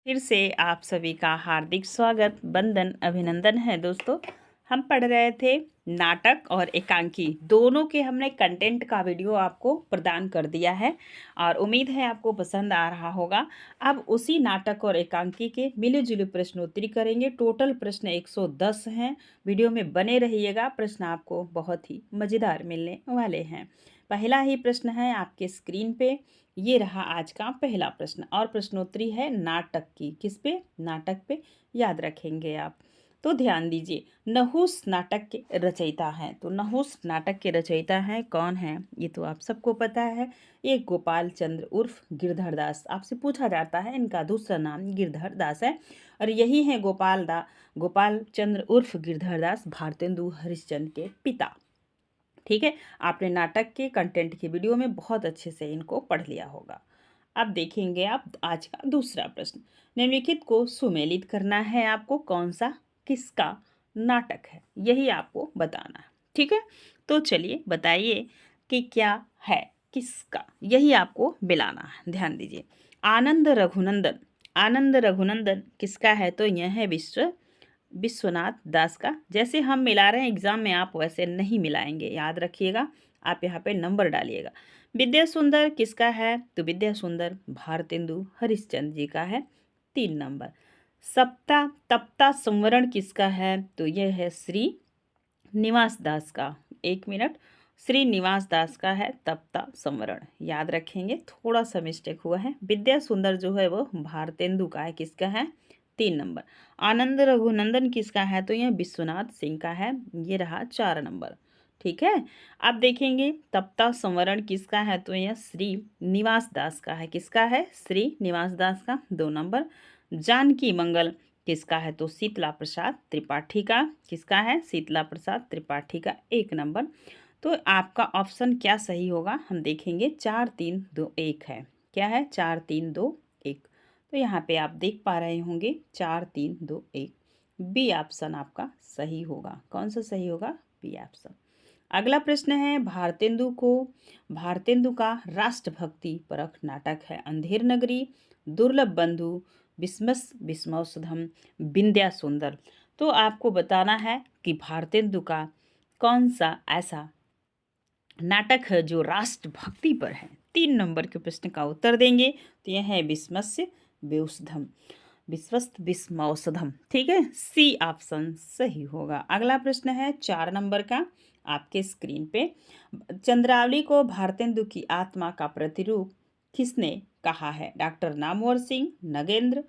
फिर से आप सभी का हार्दिक स्वागत, वंदन, अभिनंदन है दोस्तों। हम पढ़ रहे थे नाटक और एकांकी, दोनों के हमने कंटेंट का वीडियो आपको प्रदान कर दिया है और उम्मीद है आपको पसंद आ रहा होगा। अब उसी नाटक और एकांकी के मिले जुले प्रश्नोत्तरी करेंगे। टोटल प्रश्न 110 हैं। वीडियो में बने रहिएगा, प्रश्न आपको बहुत ही मज़ेदार मिलने वाले हैं। पहला ही प्रश्न है आपके स्क्रीन पे। ये रहा आज का पहला प्रश्न और प्रश्नोत्तरी है नाटक की। किस पे? नाटक पे। याद रखेंगे आप तो ध्यान दीजिए। नहुस नाटक के रचयिता हैं, तो नहुस नाटक के रचयिता हैं कौन है ये तो आप सबको पता है। ये गोपाल चंद्र उर्फ गिरधर दास। आपसे पूछा जाता है, इनका दूसरा नाम गिरधर दास है और यही है गोपाल चंद्र उर्फ गिरधर दास भारतेंदु हरिश्चंद्र के पिता। ठीक है, आपने नाटक के कंटेंट की वीडियो में बहुत अच्छे से इनको पढ़ लिया होगा। अब देखेंगे आप आज का दूसरा प्रश्न। निम्नलिखित को सुमेलित करना है आपको। कौन सा, किसका नाटक है, यही आपको बताना है। ठीक है, तो चलिए बताइए कि क्या है, किसका, यही आपको मिलाना है। ध्यान दीजिए। आनंद रघुनंदन किसका है? तो यह है विश्वनाथ दास का। जैसे हम मिला रहे हैं एग्जाम में, आप वैसे नहीं मिलाएंगे, याद रखिएगा। आप यहाँ पे नंबर डालिएगा। विद्या सुंदर किसका है? तो विद्या सुंदर भारतेंदु हरिश्चंद्र जी का है, 3 नंबर। सप्ता तप्ता संवरण किसका है? तो यह है श्री निवास दास का। 1 मिनट। श्री निवास दास का है तप्ता संवरण, याद रखेंगे। थोड़ा सा मिस्टेक हुआ है। विद्या सुंदर जो है वो भारतेंदु का है। किसका है? 3 नंबर। आनंद रघुनंदन किसका है? तो यह विश्वनाथ सिंह का है। ये रहा 4 नंबर। ठीक है, अब देखेंगे तप्ता संवरण किसका है? तो यह श्री निवास दास का है। किसका है? श्री निवास दास का, 2 नंबर। जानकी मंगल किसका है? तो शीतला प्रसाद त्रिपाठी का। किसका है? शीतला प्रसाद त्रिपाठी का, 1 नंबर। तो आपका ऑप्शन क्या सही होगा हम देखेंगे। 4 3 2 1 है। क्या है? 4 3 2 1। तो यहाँ पे आप देख पा रहे होंगे 4 3 2 1। बी ऑप्शन आपका सही होगा। कौन सा सही होगा? B option. अगला प्रश्न है भारतेंदु का राष्ट्रभक्ति परख नाटक है अंधेर नगरी, दुर्लभ बंधु, विस्मौसधम, विंध्या सुंदर। तो आपको बताना है कि भारतेंदु का कौन सा ऐसा नाटक है जो राष्ट्रभक्ति पर है। 3 नंबर के प्रश्न का उत्तर देंगे तो यह है विस्मौसधम। ठीक है, सी ऑप्शन सही होगा। अगला प्रश्न है 4 नंबर का आपके स्क्रीन पे। चंद्रावली को भारतेंदु की आत्मा का प्रतिरूप किसने कहा है? डॉक्टर नामवर सिंह, नगेंद्र,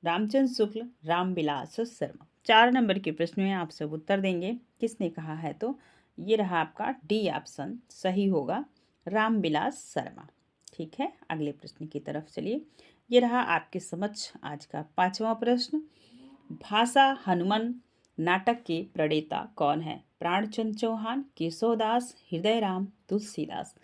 रामचंद्र शुक्ल, रामविलास शर्मा। 4 नंबर के प्रश्न में आप सब उत्तर देंगे किसने कहा है। तो ये रहा आपका डी ऑप्शन सही होगा, रामविलास शर्मा। ठीक है, अगले प्रश्न की तरफ चलिए। ये रहा आपके समक्ष आज का 5वां प्रश्न। भाषा हनुमान नाटक के प्रणेता कौन है? प्राणचंद चौहान, केशवदास, हृदयराम, तुलसीदास।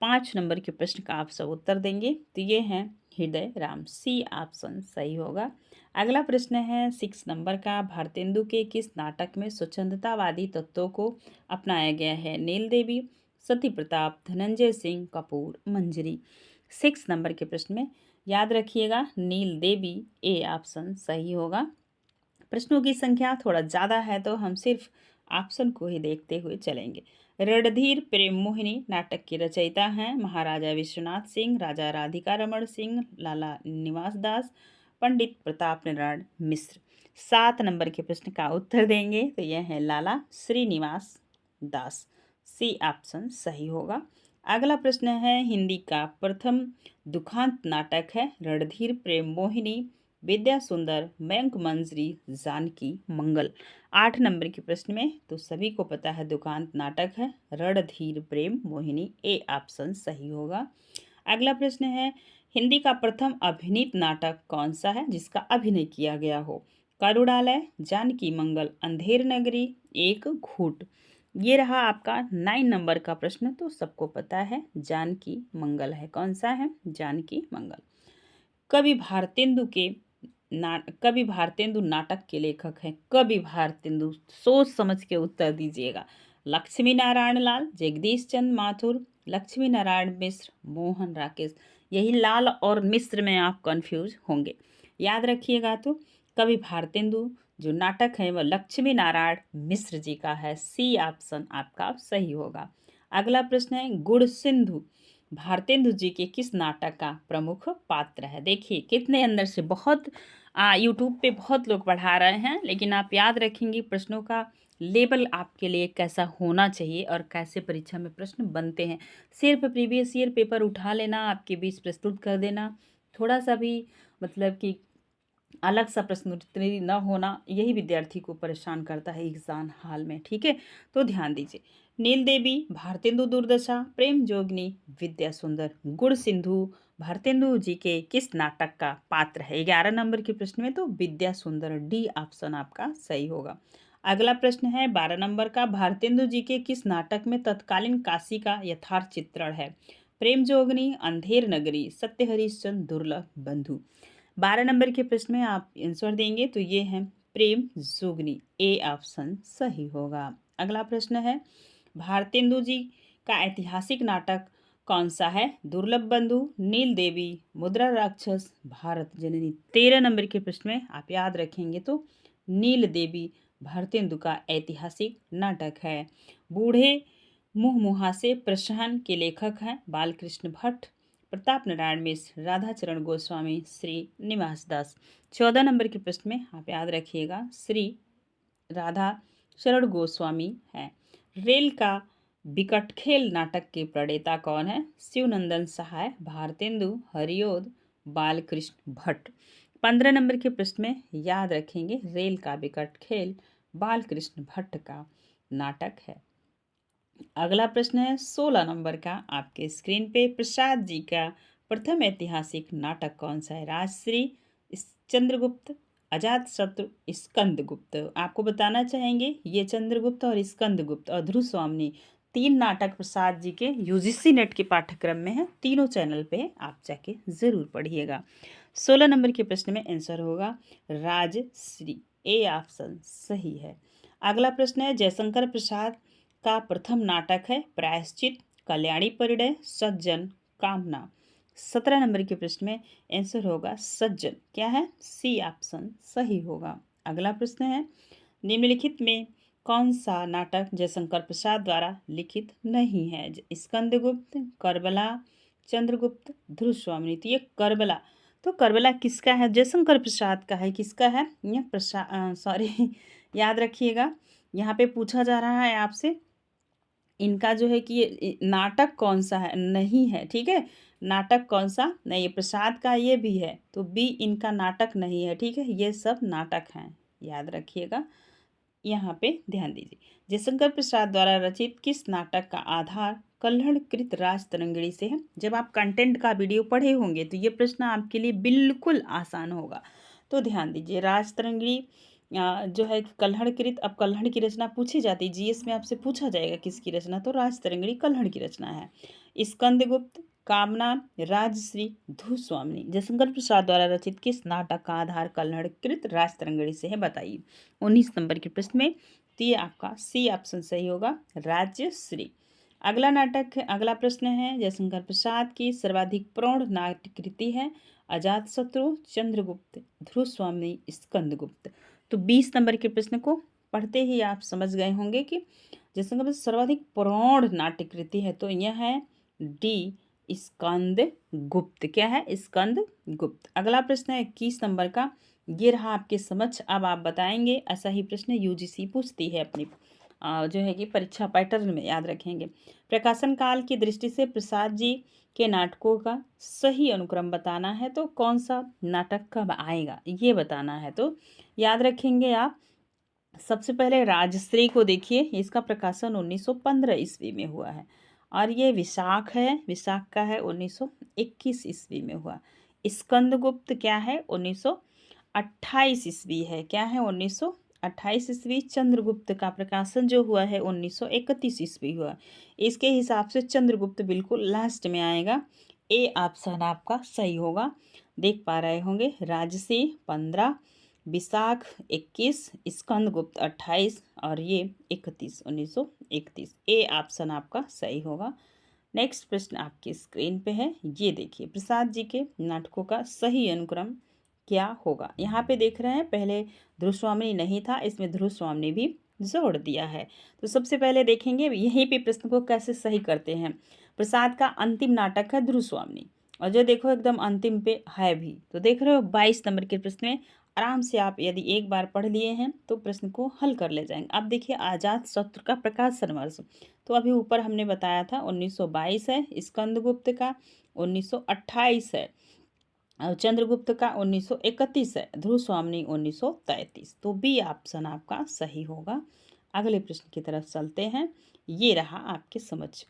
5 नंबर के प्रश्न का आप सब उत्तर देंगे तो ये हैं हृदय राम, सी ऑप्शन सही होगा। अगला प्रश्न है 6 नंबर का। भारतेंदु के किस नाटक में स्वच्छंदतावादी तत्वों को अपनाया गया है? नील देवी, सती प्रताप, धनंजय सिंह, कपूर, मंजरी। 6 नंबर के प्रश्न में याद रखिएगा नील देवी, ए ऑप्शन सही होगा। प्रश्नों की संख्या थोड़ा ज़्यादा है तो हम सिर्फ ऑप्शन को ही देखते हुए चलेंगे। रणधीर प्रेम मोहिनी नाटक के रचयिता हैं महाराजा विश्वनाथ सिंह, राजा राधिका रमण सिंह, लाला निवास दास, पंडित प्रताप नारायण मिश्र। 7 नंबर के प्रश्न का उत्तर देंगे तो यह है लाला श्रीनिवास दास, सी ऑप्शन सही होगा। अगला प्रश्न है हिंदी का प्रथम दुखांत नाटक है रणधीर प्रेम मोहिनी, विद्या सुंदर, मयंक मंजरी, जानकी मंगल। 8 नंबर के प्रश्न में तो सभी को पता है दुखांत नाटक है रणधीर प्रेम मोहिनी, ए ऑप्शन सही होगा। अगला प्रश्न है हिंदी का प्रथम अभिनीत नाटक कौन सा है जिसका अभिनय किया गया हो? करुणालय, जानकी मंगल, अंधेर नगरी, एक घूट। ये रहा आपका 9 नंबर का प्रश्न। तो सबको पता है जानकी मंगल है। कौन सा है? जानकी मंगल। कवि भारतेंदु नाटक के लेखक हैं। कवि भारतेंदु, सोच समझ के उत्तर दीजिएगा। लक्ष्मी नारायण लाल, जगदीश चंद्र माथुर, लक्ष्मी नारायण मिश्र, मोहन राकेश। यही लाल और मिश्र में आप कंफ्यूज होंगे। याद रखिएगा। तो कवि भारतेंदु जो नाटक है वह लक्ष्मी नारायण मिश्र जी का है। सी ऑप्शन आपका सही होगा। अगला प्रश्न है गुड़ सिंधु भारतेंदु जी के किस नाटक का प्रमुख पात्र है। देखिए कितने अंदर से बहुत यूट्यूब पे बहुत लोग पढ़ा रहे हैं, लेकिन आप याद रखेंगे प्रश्नों का लेवल आपके लिए कैसा होना चाहिए और कैसे परीक्षा में प्रश्न बनते हैं। सिर्फ प्रीवियस ईयर पेपर उठा लेना, आपके बीच प्रस्तुत कर देना, थोड़ा सा भी मतलब कि अलग सा प्रश्न उत्तरी न होना, यही विद्यार्थी को परेशान करता है एग्जाम हाल में। ठीक है, तो ध्यान दीजिए। नील देवी भारतेंदु दुर्दशा, प्रेम जोगनी, विद्या सुंदर, गुण सिंधु भारतेंदु जी के किस नाटक का पात्र है। 11 नंबर के प्रश्न में तो विद्या सुंदर, डी ऑप्शन आपका सही होगा। अगला प्रश्न है 12 नंबर का, भारतेंदु जी के किस नाटक में तत्कालीन काशी का यथार्थ चित्रण है। प्रेम जोगनी, अंधेर नगरी, सत्य हरिश्चंद्र, दुर्लभ बंधु। 12 नंबर के प्रश्न में आप आंसर देंगे तो ये है प्रेम जोगनी, ए ऑप्शन सही होगा। अगला प्रश्न है भारतेंदु जी का ऐतिहासिक नाटक कौन सा है। दुर्लभ बंधु, नील देवी, मुद्रा राक्षस, भारत जननी। 13 नंबर के प्रश्न में आप याद रखेंगे तो नील देवी भारतेंदु का ऐतिहासिक नाटक है। बूढ़े मुँह मुहासे प्रशहन के लेखक हैं बालकृष्ण भट्ट, प्रताप नारायण मिश्र, राधाचरण गोस्वामी, श्री निवास दास। 14 नंबर के प्रश्न में आप याद रखिएगा श्री राधा शरण गोस्वामी है। रेल का बिकट खेल नाटक के प्रणेता कौन है। शिवनंदन सहाय, भारतेंदु, हरिओद, बालकृष्ण भट्ट। 15 नंबर के प्रश्न में याद रखेंगे रेल का बिकट खेल बालकृष्ण भट्ट का नाटक है। अगला प्रश्न है 16 नंबर का आपके स्क्रीन पे, प्रसाद जी का प्रथम ऐतिहासिक नाटक कौन सा है। राजश्री, चंद्रगुप्त, अजात शत्रु, स्कंदगुप्त। आपको बताना चाहेंगे ये चंद्रगुप्त और स्कंदगुप्त और ध्रुव स्वामिनी 3 नाटक प्रसाद जी के यूजीसी नेट के पाठ्यक्रम में है, तीनों चैनल पे आप जाके जरूर पढ़िएगा। 16 नंबर के प्रश्न में आंसर होगा राजश्री, ए ऑप्शन सही है। अगला प्रश्न है जयशंकर प्रसाद का प्रथम नाटक है प्रायश्चित, कल्याणी परिणय, सज्जन, कामना। 17 नंबर के प्रश्न में आंसर होगा सज्जन, क्या है सी ऑप्शन सही होगा। अगला प्रश्न है निम्नलिखित में कौन सा नाटक जयशंकर प्रसाद द्वारा लिखित नहीं है। स्कंदगुप्त, करबला, चंद्रगुप्त, ध्रुव स्वामिनी। तो ये करबला, तो करबला किसका है, जयशंकर प्रसाद का है। किसका है, यह प्रसाद सॉरी याद रखिएगा, यहाँ पे पूछा जा रहा है आपसे इनका जो है कि ये नाटक कौन सा है, नहीं है। ठीक है, नाटक कौन सा नहीं, प्रसाद का ये भी है तो बी इनका नाटक नहीं है। ठीक है, ये सब नाटक हैं, याद रखिएगा, यहाँ पे ध्यान दीजिए। जयशंकर प्रसाद द्वारा रचित किस नाटक का आधार कल्हड़कृत राजतरंगिणी से है। जब आप कंटेंट का वीडियो पढ़े होंगे तो ये प्रश्न आपके लिए बिल्कुल आसान होगा। तो ध्यान दीजिए, राजतरंगिणी जो है कल्हड़कृत, अब कल्हड़ की रचना पूछी जाती है जीएस में, आपसे पूछा जाएगा किसकी रचना, तो राजतरंगिणी कल्हड़ की रचना है। स्कंदगुप्त, कामना, राजश्री, ध्रुव स्वामिनी। जयशंकर प्रसाद द्वारा रचित किस नाटक का आधार कल्हड़कृत राजतरंगिणी से है, बताइए। 19 नंबर के प्रश्न में तो ये आपका सी ऑप्शन सही होगा, राजश्री। अगला नाटक है, अगला प्रश्न है जयशंकर प्रसाद की सर्वाधिक प्रौढ़ नाट्यकृति है अजातशत्रु, चंद्रगुप्त, ध्रुव स्वामिनी, स्कंदगुप्त। तो 20 नंबर के प्रश्न को पढ़ते ही आप समझ गए होंगे कि जयशंकर प्रसाद सर्वाधिक प्रौढ़ नाट्यकृति है तो यह है डी स्कंदगुप्त, क्या है स्कंदगुप्त। अगला प्रश्न है 21 नंबर का, ये रहा आपके समझ, अब आप बताएंगे। ऐसा ही प्रश्न यूजीसी पूछती है अपनी जो है कि परीक्षा पैटर्न में, याद रखेंगे। प्रकाशन काल की दृष्टि से प्रसाद जी के नाटकों का सही अनुक्रम बताना है, तो कौन सा नाटक कब आएगा ये बताना है। तो याद रखेंगे आप, सबसे पहले राजश्री को देखिए, इसका प्रकाशन 1915 ईस्वी में हुआ है और ये विशाख है, विशाख का है 1921 ईस्वी में हुआ। स्कंदगुप्त क्या है 1928 ईस्वी है, क्या है 1928 ईस्वी। चंद्रगुप्त का प्रकाशन जो हुआ है 1931 ईस्वी हुआ। इसके हिसाब से चंद्रगुप्त बिल्कुल लास्ट में आएगा, ए ऑप्शन आपका सही होगा। देख पा रहे होंगे, राजश्री 15, विशाख 21, स्कंदगुप्त 28 और ये 31, 1931, ए ऑप्शन आपका सही होगा। नेक्स्ट प्रश्न आपकी स्क्रीन पे है, ये देखिए, प्रसाद जी के नाटकों का सही अनुक्रम क्या होगा? यहाँ पे देख रहे हैं पहले ध्रुवस्वामिनी नहीं था, इसमें ध्रुवस्वामिनी भी जोड़ दिया है। तो सबसे पहले देखेंगे यहीं पे प्रश्न को कैसे सही करते हैं। प्रसाद का अंतिम नाटक है ध्रुवस्वामिनी, और जो देखो एकदम अंतिम पे है भी। तो देख रहे हो 22 नंबर के प्रश्न में आराम से आप यदि एक बार पढ़ लिए हैं तो प्रश्न को हल कर ले जाएंगे। अब देखिए अजात शत्रु का प्रकाशन वर्ष, तो अभी ऊपर हमने बताया था 1922 है, स्कंदगुप्त का 1928 है, और चंद्रगुप्त का 1931 है, ध्रुवस्वामिनी 1933। तो बी ऑप्शन आपका सही होगा। अगले प्रश्न की तरफ चलते हैं। ये रहा आपके समझ।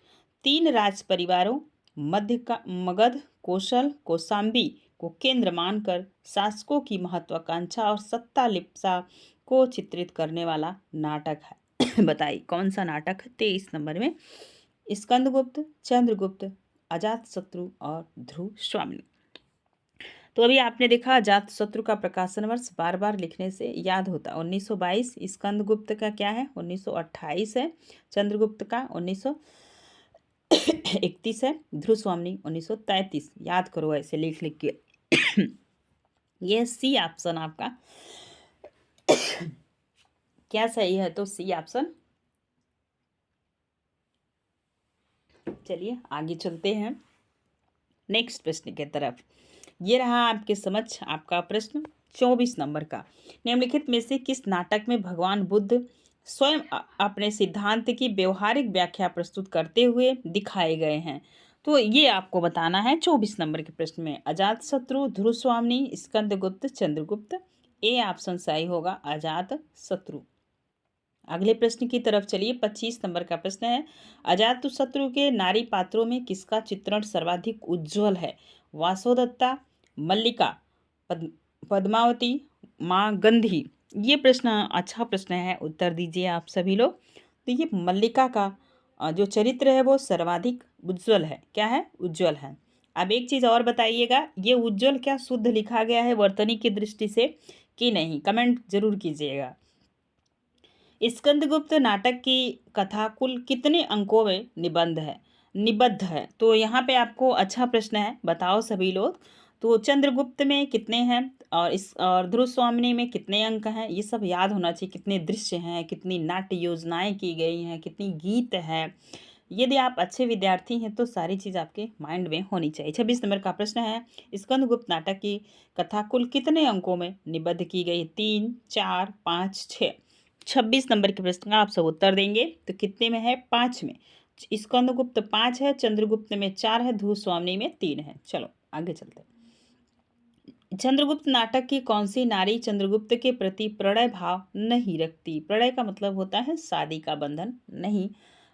3 राज परिवारों मध्य का मगध, कौशल, कौशाम्बी को केंद्र मानकर शासकों की महत्वाकांक्षा और सत्ता लिप्सा को चित्रित करने वाला नाटक है। बताइए कौन सा नाटक है? 23 नंबर में स्कंदगुप्त, चंद्रगुप्त, अजातशत्रु और ध्रुवस्वामिनी। तो अभी आपने देखा अजातशत्रु का प्रकाशन वर्ष बार बार लिखने से याद होता। 1922 स्कंदगुप्त का क्या है? 1928 है, चंद्रगुप्त का 1931 है, ध्रुवस्वामिनी 1933। याद करो ऐसे लिख लिख के। ये सी ऑप्शन आपका क्या सही है? तो सी ऑप्शन। चलिए आगे चलते हैं नेक्स्ट प्रश्न की तरफ। ये रहा आपके समझ आपका प्रश्न 24 नंबर का। निम्नलिखित में से किस नाटक में भगवान बुद्ध स्वयं अपने सिद्धांत की व्यवहारिक व्याख्या प्रस्तुत करते हुए दिखाए गए हैं? तो ये आपको बताना है 24 नंबर के प्रश्न में। अजातशत्रु, ध्रुवस्वामिनी, स्कंदगुप्त, चंद्रगुप्त। ए ऑप्शन सही होगा अजातशत्रु। अगले प्रश्न की तरफ चलिए। 25 नंबर का प्रश्न है, अजातशत्रु के नारी पात्रों में किसका चित्रण सर्वाधिक उज्ज्वल है? वासोदत्ता, मल्लिका, पद्मावती, माँ गंधी। ये प्रश्न अच्छा प्रश्न है, उत्तर दीजिए आप सभी लोग। तो ये मल्लिका का जो चरित्र है वो सर्वाधिक उज्ज्वल है। क्या है? उज्ज्वल है। अब एक चीज़ और बताइएगा, ये उज्ज्वल क्या शुद्ध लिखा गया है वर्तनी की दृष्टि से कि नहीं? कमेंट जरूर कीजिएगा। स्कंदगुप्त नाटक की कथा कुल कितने अंकों में निबद्ध है? तो यहाँ पे आपको अच्छा प्रश्न है, बताओ सभी लोग। तो चंद्रगुप्त में कितने हैं और ध्रुवस्वामिनी में कितने अंक हैं? ये सब याद होना चाहिए। कितने दृश्य हैं, कितनी नाट्य योजनाएं की गई हैं, कितनी गीत हैं। यदि आप अच्छे विद्यार्थी हैं तो सारी चीज़ आपके माइंड में होनी चाहिए। 26 नंबर का प्रश्न है, स्कंदगुप्त नाटक की कथा कुल कितने अंकों में निबद्ध की गई? 3, 4, 5, 6। 26 नंबर के प्रश्न का आप सब उत्तर देंगे तो कितने में है? 5 में। स्कंदगुप्त 5 है, चंद्रगुप्त में 4 है, ध्रुवस्वामिनी में 3 है। चलो आगे चलते हैं। चंद्रगुप्त नाटक की कौन सी नारी चंद्रगुप्त के प्रति प्रणय भाव नहीं रखती? प्रणय का मतलब होता है शादी का बंधन नहीं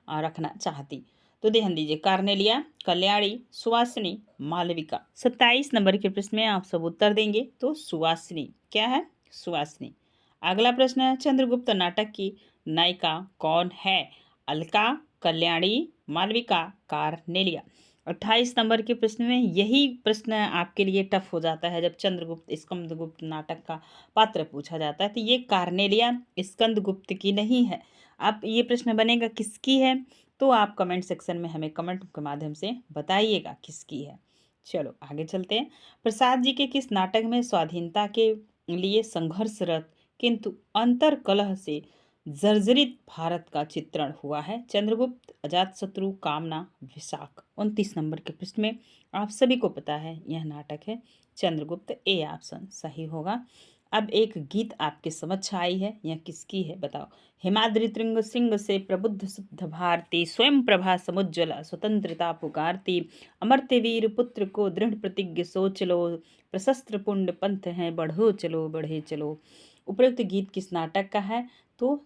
रखना चाहती। तो ध्यान दीजिए, कार्नेलिया, कल्याणी, सुवासिनी, मालविका। 27 नंबर के प्रश्न में आप सब उत्तर देंगे तो सुवासिनी। क्या है? सुवासिनी। अगला प्रश्न है, चंद्रगुप्त नाटक की नायिका कौन है? अलका, कल्याणी, मालविका, कार्नेलिया। 28 नंबर के प्रश्न में यही प्रश्न आपके लिए टफ हो जाता है जब चंद्रगुप्त स्कंदगुप्त नाटक का पात्र पूछा जाता है। तो ये कार्नेलिया स्कंदगुप्त की नहीं है। अब ये प्रश्न बनेगा किसकी है? तो आप कमेंट सेक्शन में हमें कमेंट के माध्यम से बताइएगा किसकी है। चलो आगे चलते हैं। प्रसाद जी के किस नाटक में स्वाधीनता के लिए संघर्षरत किंतु अंतर कलह से जर्जरित भारत का चित्रण हुआ है? चंद्रगुप्त, अजातशत्रु, कामना, विशाख। 29 नंबर के प्रश्न में आप सभी को पता है यह नाटक है चंद्रगुप्त। ए ऑप्शन सही होगा। अब एक गीत आपके समझ आई है, यह किसकी है बताओ? हिमाद्रि तृंग सिंह से प्रबुद्ध शुद्ध भारती, स्वयं प्रभा समुज्ज्वला स्वतंत्रता पुकारती, अमर्त्य वीर पुत्र को दृढ़ प्रतिज्ञ सोच लो, प्रशस्त्र पुण्य पंथ है बढ़ो चलो बढ़े चलो। उपरोक्त गीत किस नाटक का है? तो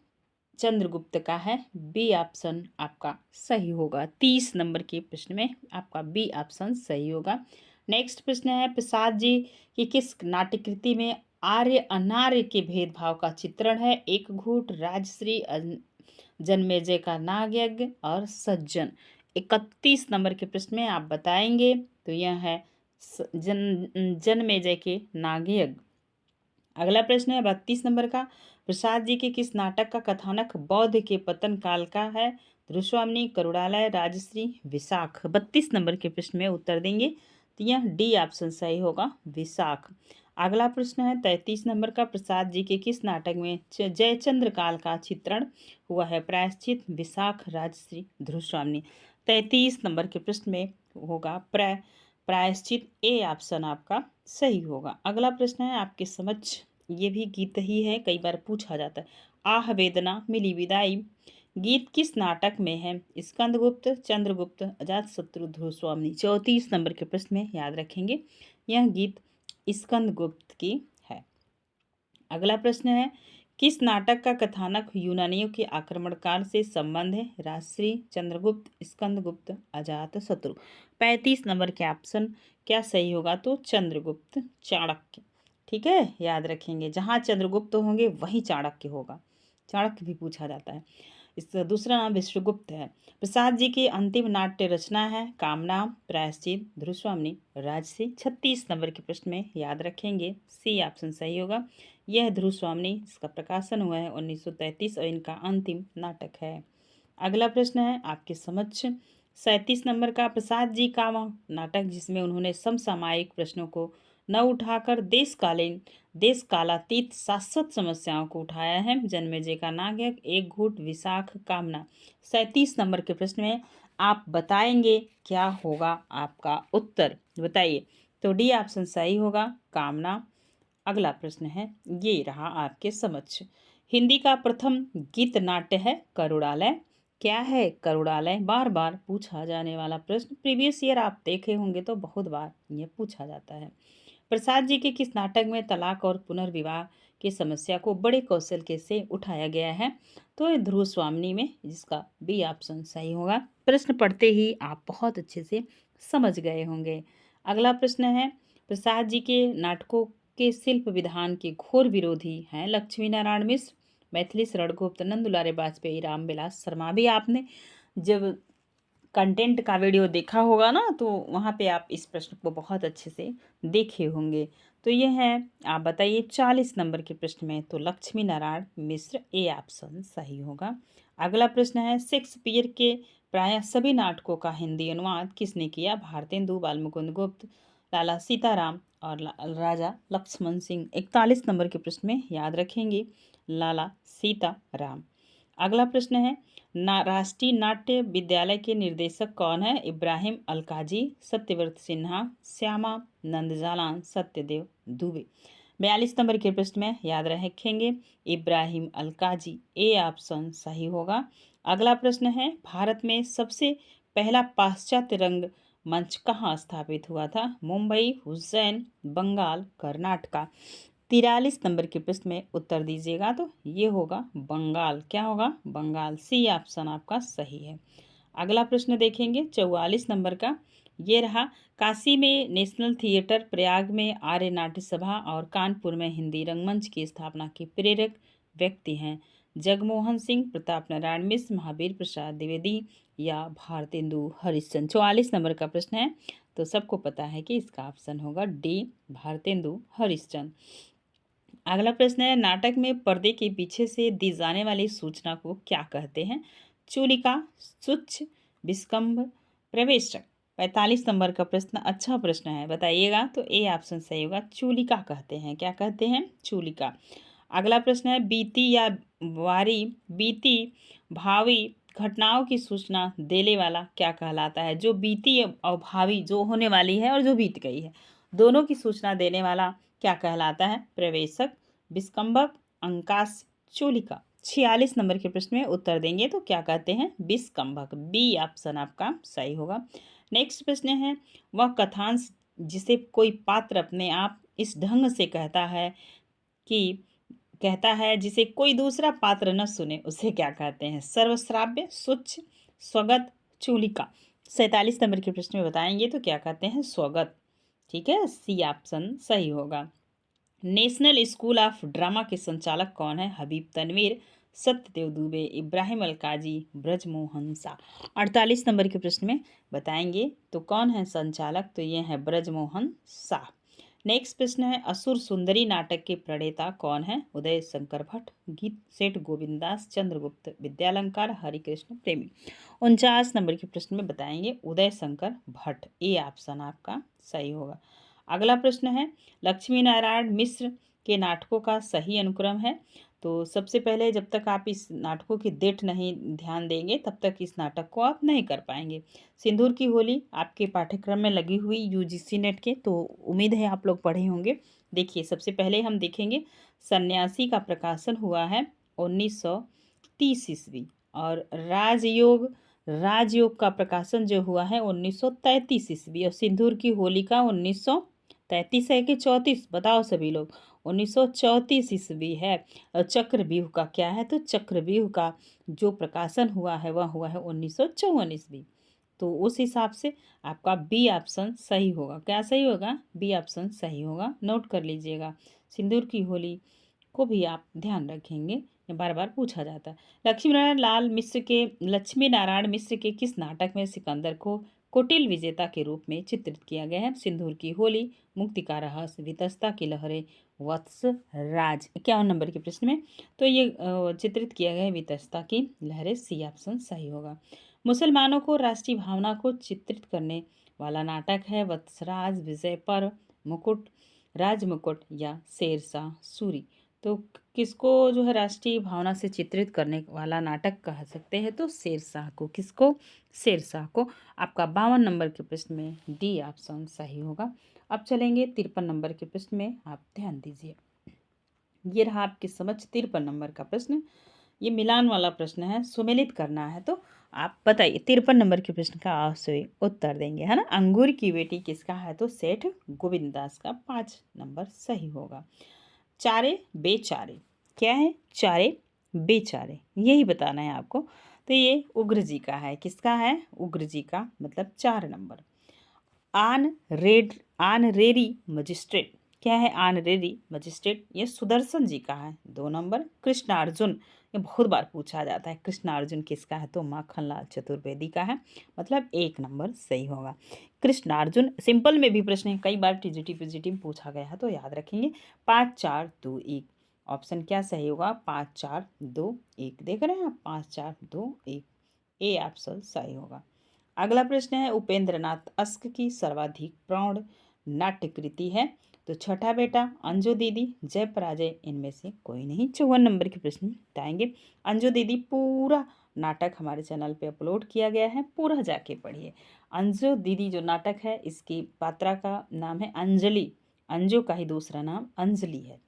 चंद्रगुप्त का है। बी ऑप्शन आपका सही होगा। 30 नंबर के प्रश्न में आपका बी ऑप्शन सही होगा। नेक्स्ट प्रश्न है, प्रसाद जी की किस नाट्यकृति में आर्य अनार्य के भेदभाव का चित्रण है? एक घूट, राजश्री, जन्मेजय का नागयज्ञ और सज्जन। 31 नंबर के प्रश्न में आप बताएंगे तो यह है जन्मेजय के नागयज्ञ। अगला प्रश्न है 32 नंबर का, प्रसाद जी के किस नाटक का कथानक बौद्ध के पतन काल का है? ध्रुवस्वामिनी, करुणालय, राजश्री, विशाख। 32 नंबर के प्रश्न में उत्तर देंगे तो यह डी ऑप्शन सही होगा, विशाख। अगला प्रश्न है 33 नंबर का, प्रसाद जी के किस नाटक में जयचंद्र काल का चित्रण हुआ है? प्रायश्चित, विशाख, राजश्री, ध्रुवस्वामिनी। 33 नंबर के प्रश्न में होगा प्रायश्चित, ए ऑप्शन आपका सही होगा। अगला प्रश्न है आपके समक्ष, ये भी गीत ही है, कई बार पूछा जाता है। आह वेदना मिली विदाई गीत किस नाटक में है? स्कंदगुप्त, चंद्रगुप्त, अजातशत्रु, ध्रुवस्वामिनी। 34 नंबर के प्रश्न में याद रखेंगे, यह गीत स्कंदगुप्त की है। अगला प्रश्न है, किस नाटक का कथानक यूनानियों के आक्रमणकाल से संबंध है? राजश्री, चंद्रगुप्त, स्कंदगुप्त, अजातशत्रु। 35 नंबर के ऑप्शन क्या सही होगा? तो चंद्रगुप्त, चाणक्य। ठीक है, याद रखेंगे, जहाँ चंद्रगुप्त होंगे वहीं चाणक्य होगा। चाणक्य भी पूछा जाता है। इसका दूसरा नाम विश्वगुप्त है। प्रसाद जी की अंतिम नाट्य रचना है कामना, प्रायश्चित, ध्रुवस्वामिनी, राजश्री। 36 नंबर के प्रश्न में याद रखेंगे, सी ऑप्शन सही होगा। यह ध्रुवस्वामिनी, इसका प्रकाशन हुआ है 1933 और इनका अंतिम नाटक है। अगला प्रश्न है आपके समक्ष 37 नंबर का, प्रसाद जी का वह नाटक जिसमें उन्होंने समसामयिक प्रश्नों को न उठाकर देश कालातीत शाश्वत समस्याओं को उठाया है। जन्मेजय का नायक, एक घूट, विशाख, कामना। 37 नंबर के प्रश्न में आप बताएंगे क्या होगा आपका उत्तर, बताइए। तो डी ऑप्शन सही होगा, कामना। अगला प्रश्न है, ये रहा आपके समक्ष, हिंदी का प्रथम गीत नाट्य है करुणालय। क्या है करुणालय? बार बार पूछा जाने वाला प्रश्न, प्रीवियस ईयर आप देखे होंगे तो बहुत बार ये पूछा जाता है। प्रसाद जी के किस नाटक में तलाक और पुनर्विवाह की समस्या को बड़े कौशल के से उठाया गया है? तो ध्रुवस्वामिनी में, जिसका बी ऑप्शन सही होगा। प्रश्न पढ़ते ही आप बहुत अच्छे से समझ गए होंगे। अगला प्रश्न है, प्रसाद जी के नाटकों के शिल्प विधान के घोर विरोधी हैं लक्ष्मी नारायण मिश्र, मैथिली शरण गुप्त, नंदुलारे बाजपेयी, रामविलास शर्मा। भी आपने जब कंटेंट का वीडियो देखा होगा ना, तो वहाँ पे आप इस प्रश्न को बहुत अच्छे से देखे होंगे। तो ये है, आप बताइए 40 नंबर के प्रश्न में, तो लक्ष्मी नारायण मिश्र, ए ऑप्शन सही होगा। अगला प्रश्न है, शेक्सपियर के प्राय सभी नाटकों का हिंदी अनुवाद किसने किया? भारतेंदु, बालमुकुंद गुप्त, लाला सीताराम और राजा लक्ष्मण सिंह। 41 नंबर के प्रश्न में याद रखेंगे, लाला सीताराम। अगला प्रश्न है, राष्ट्रीय नाट्य विद्यालय के निर्देशक कौन है? इब्राहिम अलकाजी, सत्यव्रत सिन्हा, श्यामा नंद जालान, सत्यदेव दुबे। 42 नंबर के प्रश्न में याद रखेंगे, इब्राहिम अलकाजी, ए ऑप्शन सही होगा। अगला प्रश्न है, भारत में सबसे पहला पाश्चात्य रंग मंच कहाँ स्थापित हुआ था? मुंबई, उज्जैन, बंगाल, कर्नाटका। 43 नंबर के प्रश्न में उत्तर दीजिएगा, तो ये होगा बंगाल। क्या होगा? बंगाल, सी ऑप्शन आपका सही है। अगला प्रश्न देखेंगे 44 नंबर का, ये रहा, काशी में नेशनल थिएटर, प्रयाग में आर्य नाट्य सभा और कानपुर में हिंदी रंगमंच की स्थापना के प्रेरक व्यक्ति हैं? जगमोहन सिंह, प्रताप नारायण मिश्र, महावीर प्रसाद द्विवेदी या भारतेंदु हरिश्चंद्र। 44 नंबर का प्रश्न है, तो सबको पता है कि इसका ऑप्शन होगा डी, भारतेंदु हरिश्चंद्र। अगला प्रश्न है, नाटक में पर्दे के पीछे से दी जाने वाली सूचना को क्या कहते हैं? चूलिका, सुच्च, विस्कंभ, प्रवेशक। 45 नंबर का प्रश्न अच्छा प्रश्न है, बताइएगा। तो ए ऑप्शन सही होगा, चूलिका कहते हैं। क्या कहते हैं? चूलिका। अगला प्रश्न है, बीती या बीती भावी घटनाओं की सूचना देने वाला क्या कहलाता है? जो बीती और भावी, जो होने वाली है और जो बीत गई है, दोनों की सूचना देने वाला क्या कहलाता है? प्रवेशक, विस्कंभक, अंकाश, चूलिका। 46 नंबर के प्रश्न में उत्तर देंगे तो क्या कहते हैं? विस्कंभक, बी ऑप्शन आपका सही होगा। नेक्स्ट प्रश्न है, वह कथांश जिसे कोई पात्र अपने आप इस ढंग से कहता है जिसे कोई दूसरा पात्र न सुने, उसे क्या कहते हैं? सर्वश्राव्य, स्वच्छ, स्वगत, चूलिका। 47 नंबर के प्रश्न में बताएंगे तो क्या कहते हैं? स्वगत। ठीक है, सी ऑप्शन सही होगा। नेशनल स्कूल ऑफ ड्रामा के संचालक कौन है? हबीब तनवीर, सत्यदेव दुबे, इब्राहिम अलकाजी, ब्रजमोहन शाह। 48 नंबर के प्रश्न में बताएंगे तो कौन है संचालक? तो ये है ब्रजमोहन शाह। नेक्स्ट प्रश्न है, असुर सुंदरी नाटक के प्रणेता कौन है? उदय शंकर भट्ट, गीत सेठ गोविंदास, चंद्रगुप्त, विद्यालंकार, हरिकृष्ण प्रेमी। 49 नंबर के प्रश्न में बताएंगे उदय शंकर भट्ट, ए ऑप्शन आपका सही होगा। अगला प्रश्न है, लक्ष्मी नारायण मिश्र के नाटकों का सही अनुक्रम है। तो सबसे पहले जब तक आप इस नाटकों की डेट नहीं ध्यान देंगे तब तक इस नाटक को आप नहीं कर पाएंगे। सिंदूर की होली आपके पाठ्यक्रम में लगी हुई यूजीसी नेट के, तो उम्मीद है आप लोग पढ़े होंगे। देखिए, सबसे पहले हम देखेंगे सन्यासी का प्रकाशन हुआ है 1930 ईस्वी, और राजयोग का प्रकाशन जो हुआ है 1933 ईस्वी, और सिंदूर की होली का 1933 है कि 34, बताओ सभी लोग। 1934 ईस्वी है। और चक्रव्यूह का क्या है, तो चक्रव्यूह का जो प्रकाशन हुआ है वह हुआ है 1954 ईस्वी। तो उस हिसाब से आपका बी ऑप्शन सही होगा। क्या सही होगा? बी ऑप्शन सही होगा, नोट कर लीजिएगा। सिंदूर की होली को भी आप ध्यान रखेंगे, ये बार बार पूछा जाता है। लक्ष्मी नारायण मिश्र के किस नाटक में सिकंदर को कुटिल विजेता के रूप में चित्रित किया गया है? सिंदूर की होली, मुक्ति का रहस्य, वितस्ता की लहरें, वत्स राज। 51 नंबर के प्रश्न में तो ये चित्रित किया गया है वितस्ता की लहरें, सी ऑप्शन सही होगा। मुसलमानों को राष्ट्रीय भावना को चित्रित करने वाला नाटक है वत्सराज, विजय पर्व, मुकुट, राजमुकुट या शेरशाह सूरी। तो किसको जो है राष्ट्रीय भावना से चित्रित करने वाला नाटक कह सकते हैं? तो शेरशाह को। किसको? शेरशाह को। आपका 52 नंबर के प्रश्न में डी ऑप्शन सही होगा। अब चलेंगे 53 नंबर के प्रश्न में, आप ध्यान दीजिए। ये रहा आपके समझ 53 नंबर का प्रश्न। ये मिलान वाला प्रश्न है, सुमेलित करना है। तो आप बताइए 53 नंबर के प्रश्न का आपसे उत्तर देंगे, है ना। अंगूर की बेटी किसका है? तो सेठ गोविंददास का। 5 नंबर सही होगा। चारे बेचारे क्या है? चारे बेचारे, यही बताना है आपको। तो ये उग्र जी का है। किसका है? उग्र जी का, मतलब 4 नंबर। आन रेरी मजिस्ट्रेट क्या है? आन रेरी मजिस्ट्रेट, ये सुदर्शन जी का है। 2 नंबर। कृष्णार्जुन, ये बहुत बार पूछा जाता है, कृष्णार्जुन किसका है? तो माखनलाल चतुर्वेदी का है, मतलब 1 नंबर सही होगा। कृष्णार्जुन सिंपल में भी प्रश्न है, कई बार टीजीटी पीजीटी में पूछा गया है, तो याद रखेंगे। 5 4 2 1, ऑप्शन क्या सही होगा? 5 4 2 1, देख रहे हैं आप, 5 4 2 1, ए ऑप्शन सही होगा। अगला प्रश्न है, उपेंद्रनाथ अस्क की सर्वाधिक प्रौढ़ नाट्य कृति है? तो छठा बेटा, अंजू दीदी, जय पराजय, इनमें से कोई नहीं। 54 नंबर के प्रश्न बताएंगे। अंजू दीदी पूरा नाटक हमारे चैनल पे अपलोड किया गया है, पूरा जाके पढ़िए। अंजू दीदी जो नाटक है, इसकी पात्रा का नाम है अंजलि। अंजू का ही दूसरा नाम अंजलि है,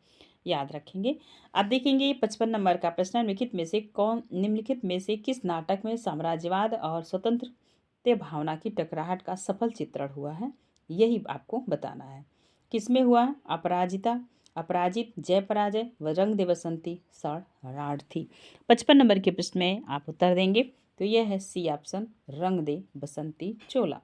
याद रखेंगे। अब देखेंगे 55 नंबर का प्रश्न, निम्नलिखित में से किस नाटक में साम्राज्यवाद और स्वतंत्र भावना की टकराहट का सफल चित्रण हुआ है? यही आपको बताना है। किसमें हुआ? अपराजित, जय पराजय, रंग दे बसंती, शरणार्थी। 55 नंबर के प्रश्न में आप उत्तर देंगे, तो यह है सी ऑप्शन, रंग दे बसंती चोला।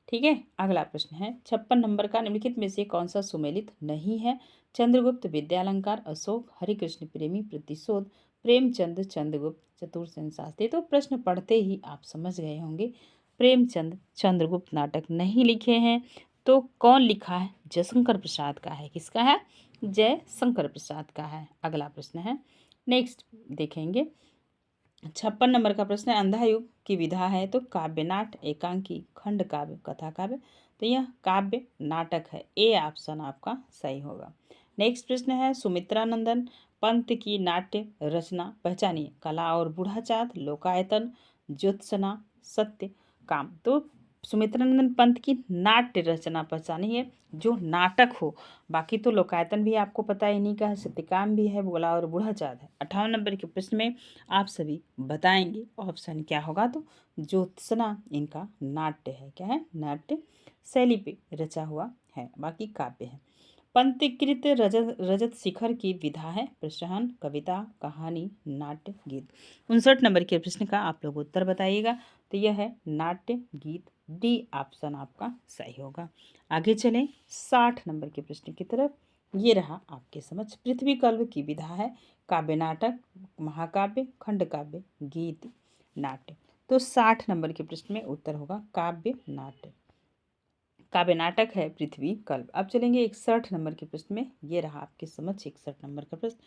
ठीक है। अगला प्रश्न है 56 नंबर का, निम्नलिखित में से कौन सा सुमेलित नहीं है? चंद्रगुप्त, विद्यालंकार, अशोक, हरिकृष्ण प्रेमी, प्रतिशोध, प्रेमचंद, चंद्रगुप्त, चतुर्सेन शास्त्री। तो प्रश्न पढ़ते ही आप समझ गए होंगे, प्रेमचंद चंद्रगुप्त नाटक नहीं लिखे हैं। तो कौन लिखा है? जयशंकर प्रसाद का है। किसका है? जयशंकर प्रसाद का है। अगला प्रश्न है, नेक्स्ट देखेंगे 56 नंबर का प्रश्न है, अंधा युग की विधा है? तो काव्य नाट, एकांकी, खंड काव्य, कथा काव्य। तो यह काव्य नाटक है, ए ऑप्शन आपका सही होगा। नेक्स्ट प्रश्न है, सुमित्रानंदन पंत की नाट्य रचना पहचानिए। कला और बूढ़ा चाँद, लोकायतन, ज्योत्सना, सत्य काम। तो सुमित्रानंदन पंत की नाट्य रचना पहचानी है, जो नाटक हो। बाकी तो लोकायतन भी आपको पता ही नहीं का है, सत्यकाम भी है, बोला और बूढ़ा चाँद है। 58 नंबर के प्रश्न में आप सभी बताएंगे ऑप्शन क्या होगा। तो ज्योत्सना इनका नाट्य है। क्या है? नाट्य शैली पे रचा हुआ है, बाकी काव्य है। पंथकृत रजत शिखर की विधा है? प्रश्न, कविता, कहानी, नाट्य, गीत। 59 नंबर के प्रश्न का आप लोग उत्तर बताइएगा। तो यह है नाट्य गीत, डी ऑप्शन आपका सही होगा। आगे चलें 60 नंबर के प्रश्न की तरफ। ये रहा आपके समझ, पृथ्वी कल्प की विधा है? काव्य नाटक, महाकाव्य, खंड काव्य, गीत, नाट्य। तो 60 नंबर के प्रश्न में उत्तर होगा काव्य नाट्य। काव्य नाटक है पृथ्वी कल्प। अब चलेंगे 61 नंबर के प्रश्न में। ये रहा आपके समझ 61 नंबर का प्रश्न।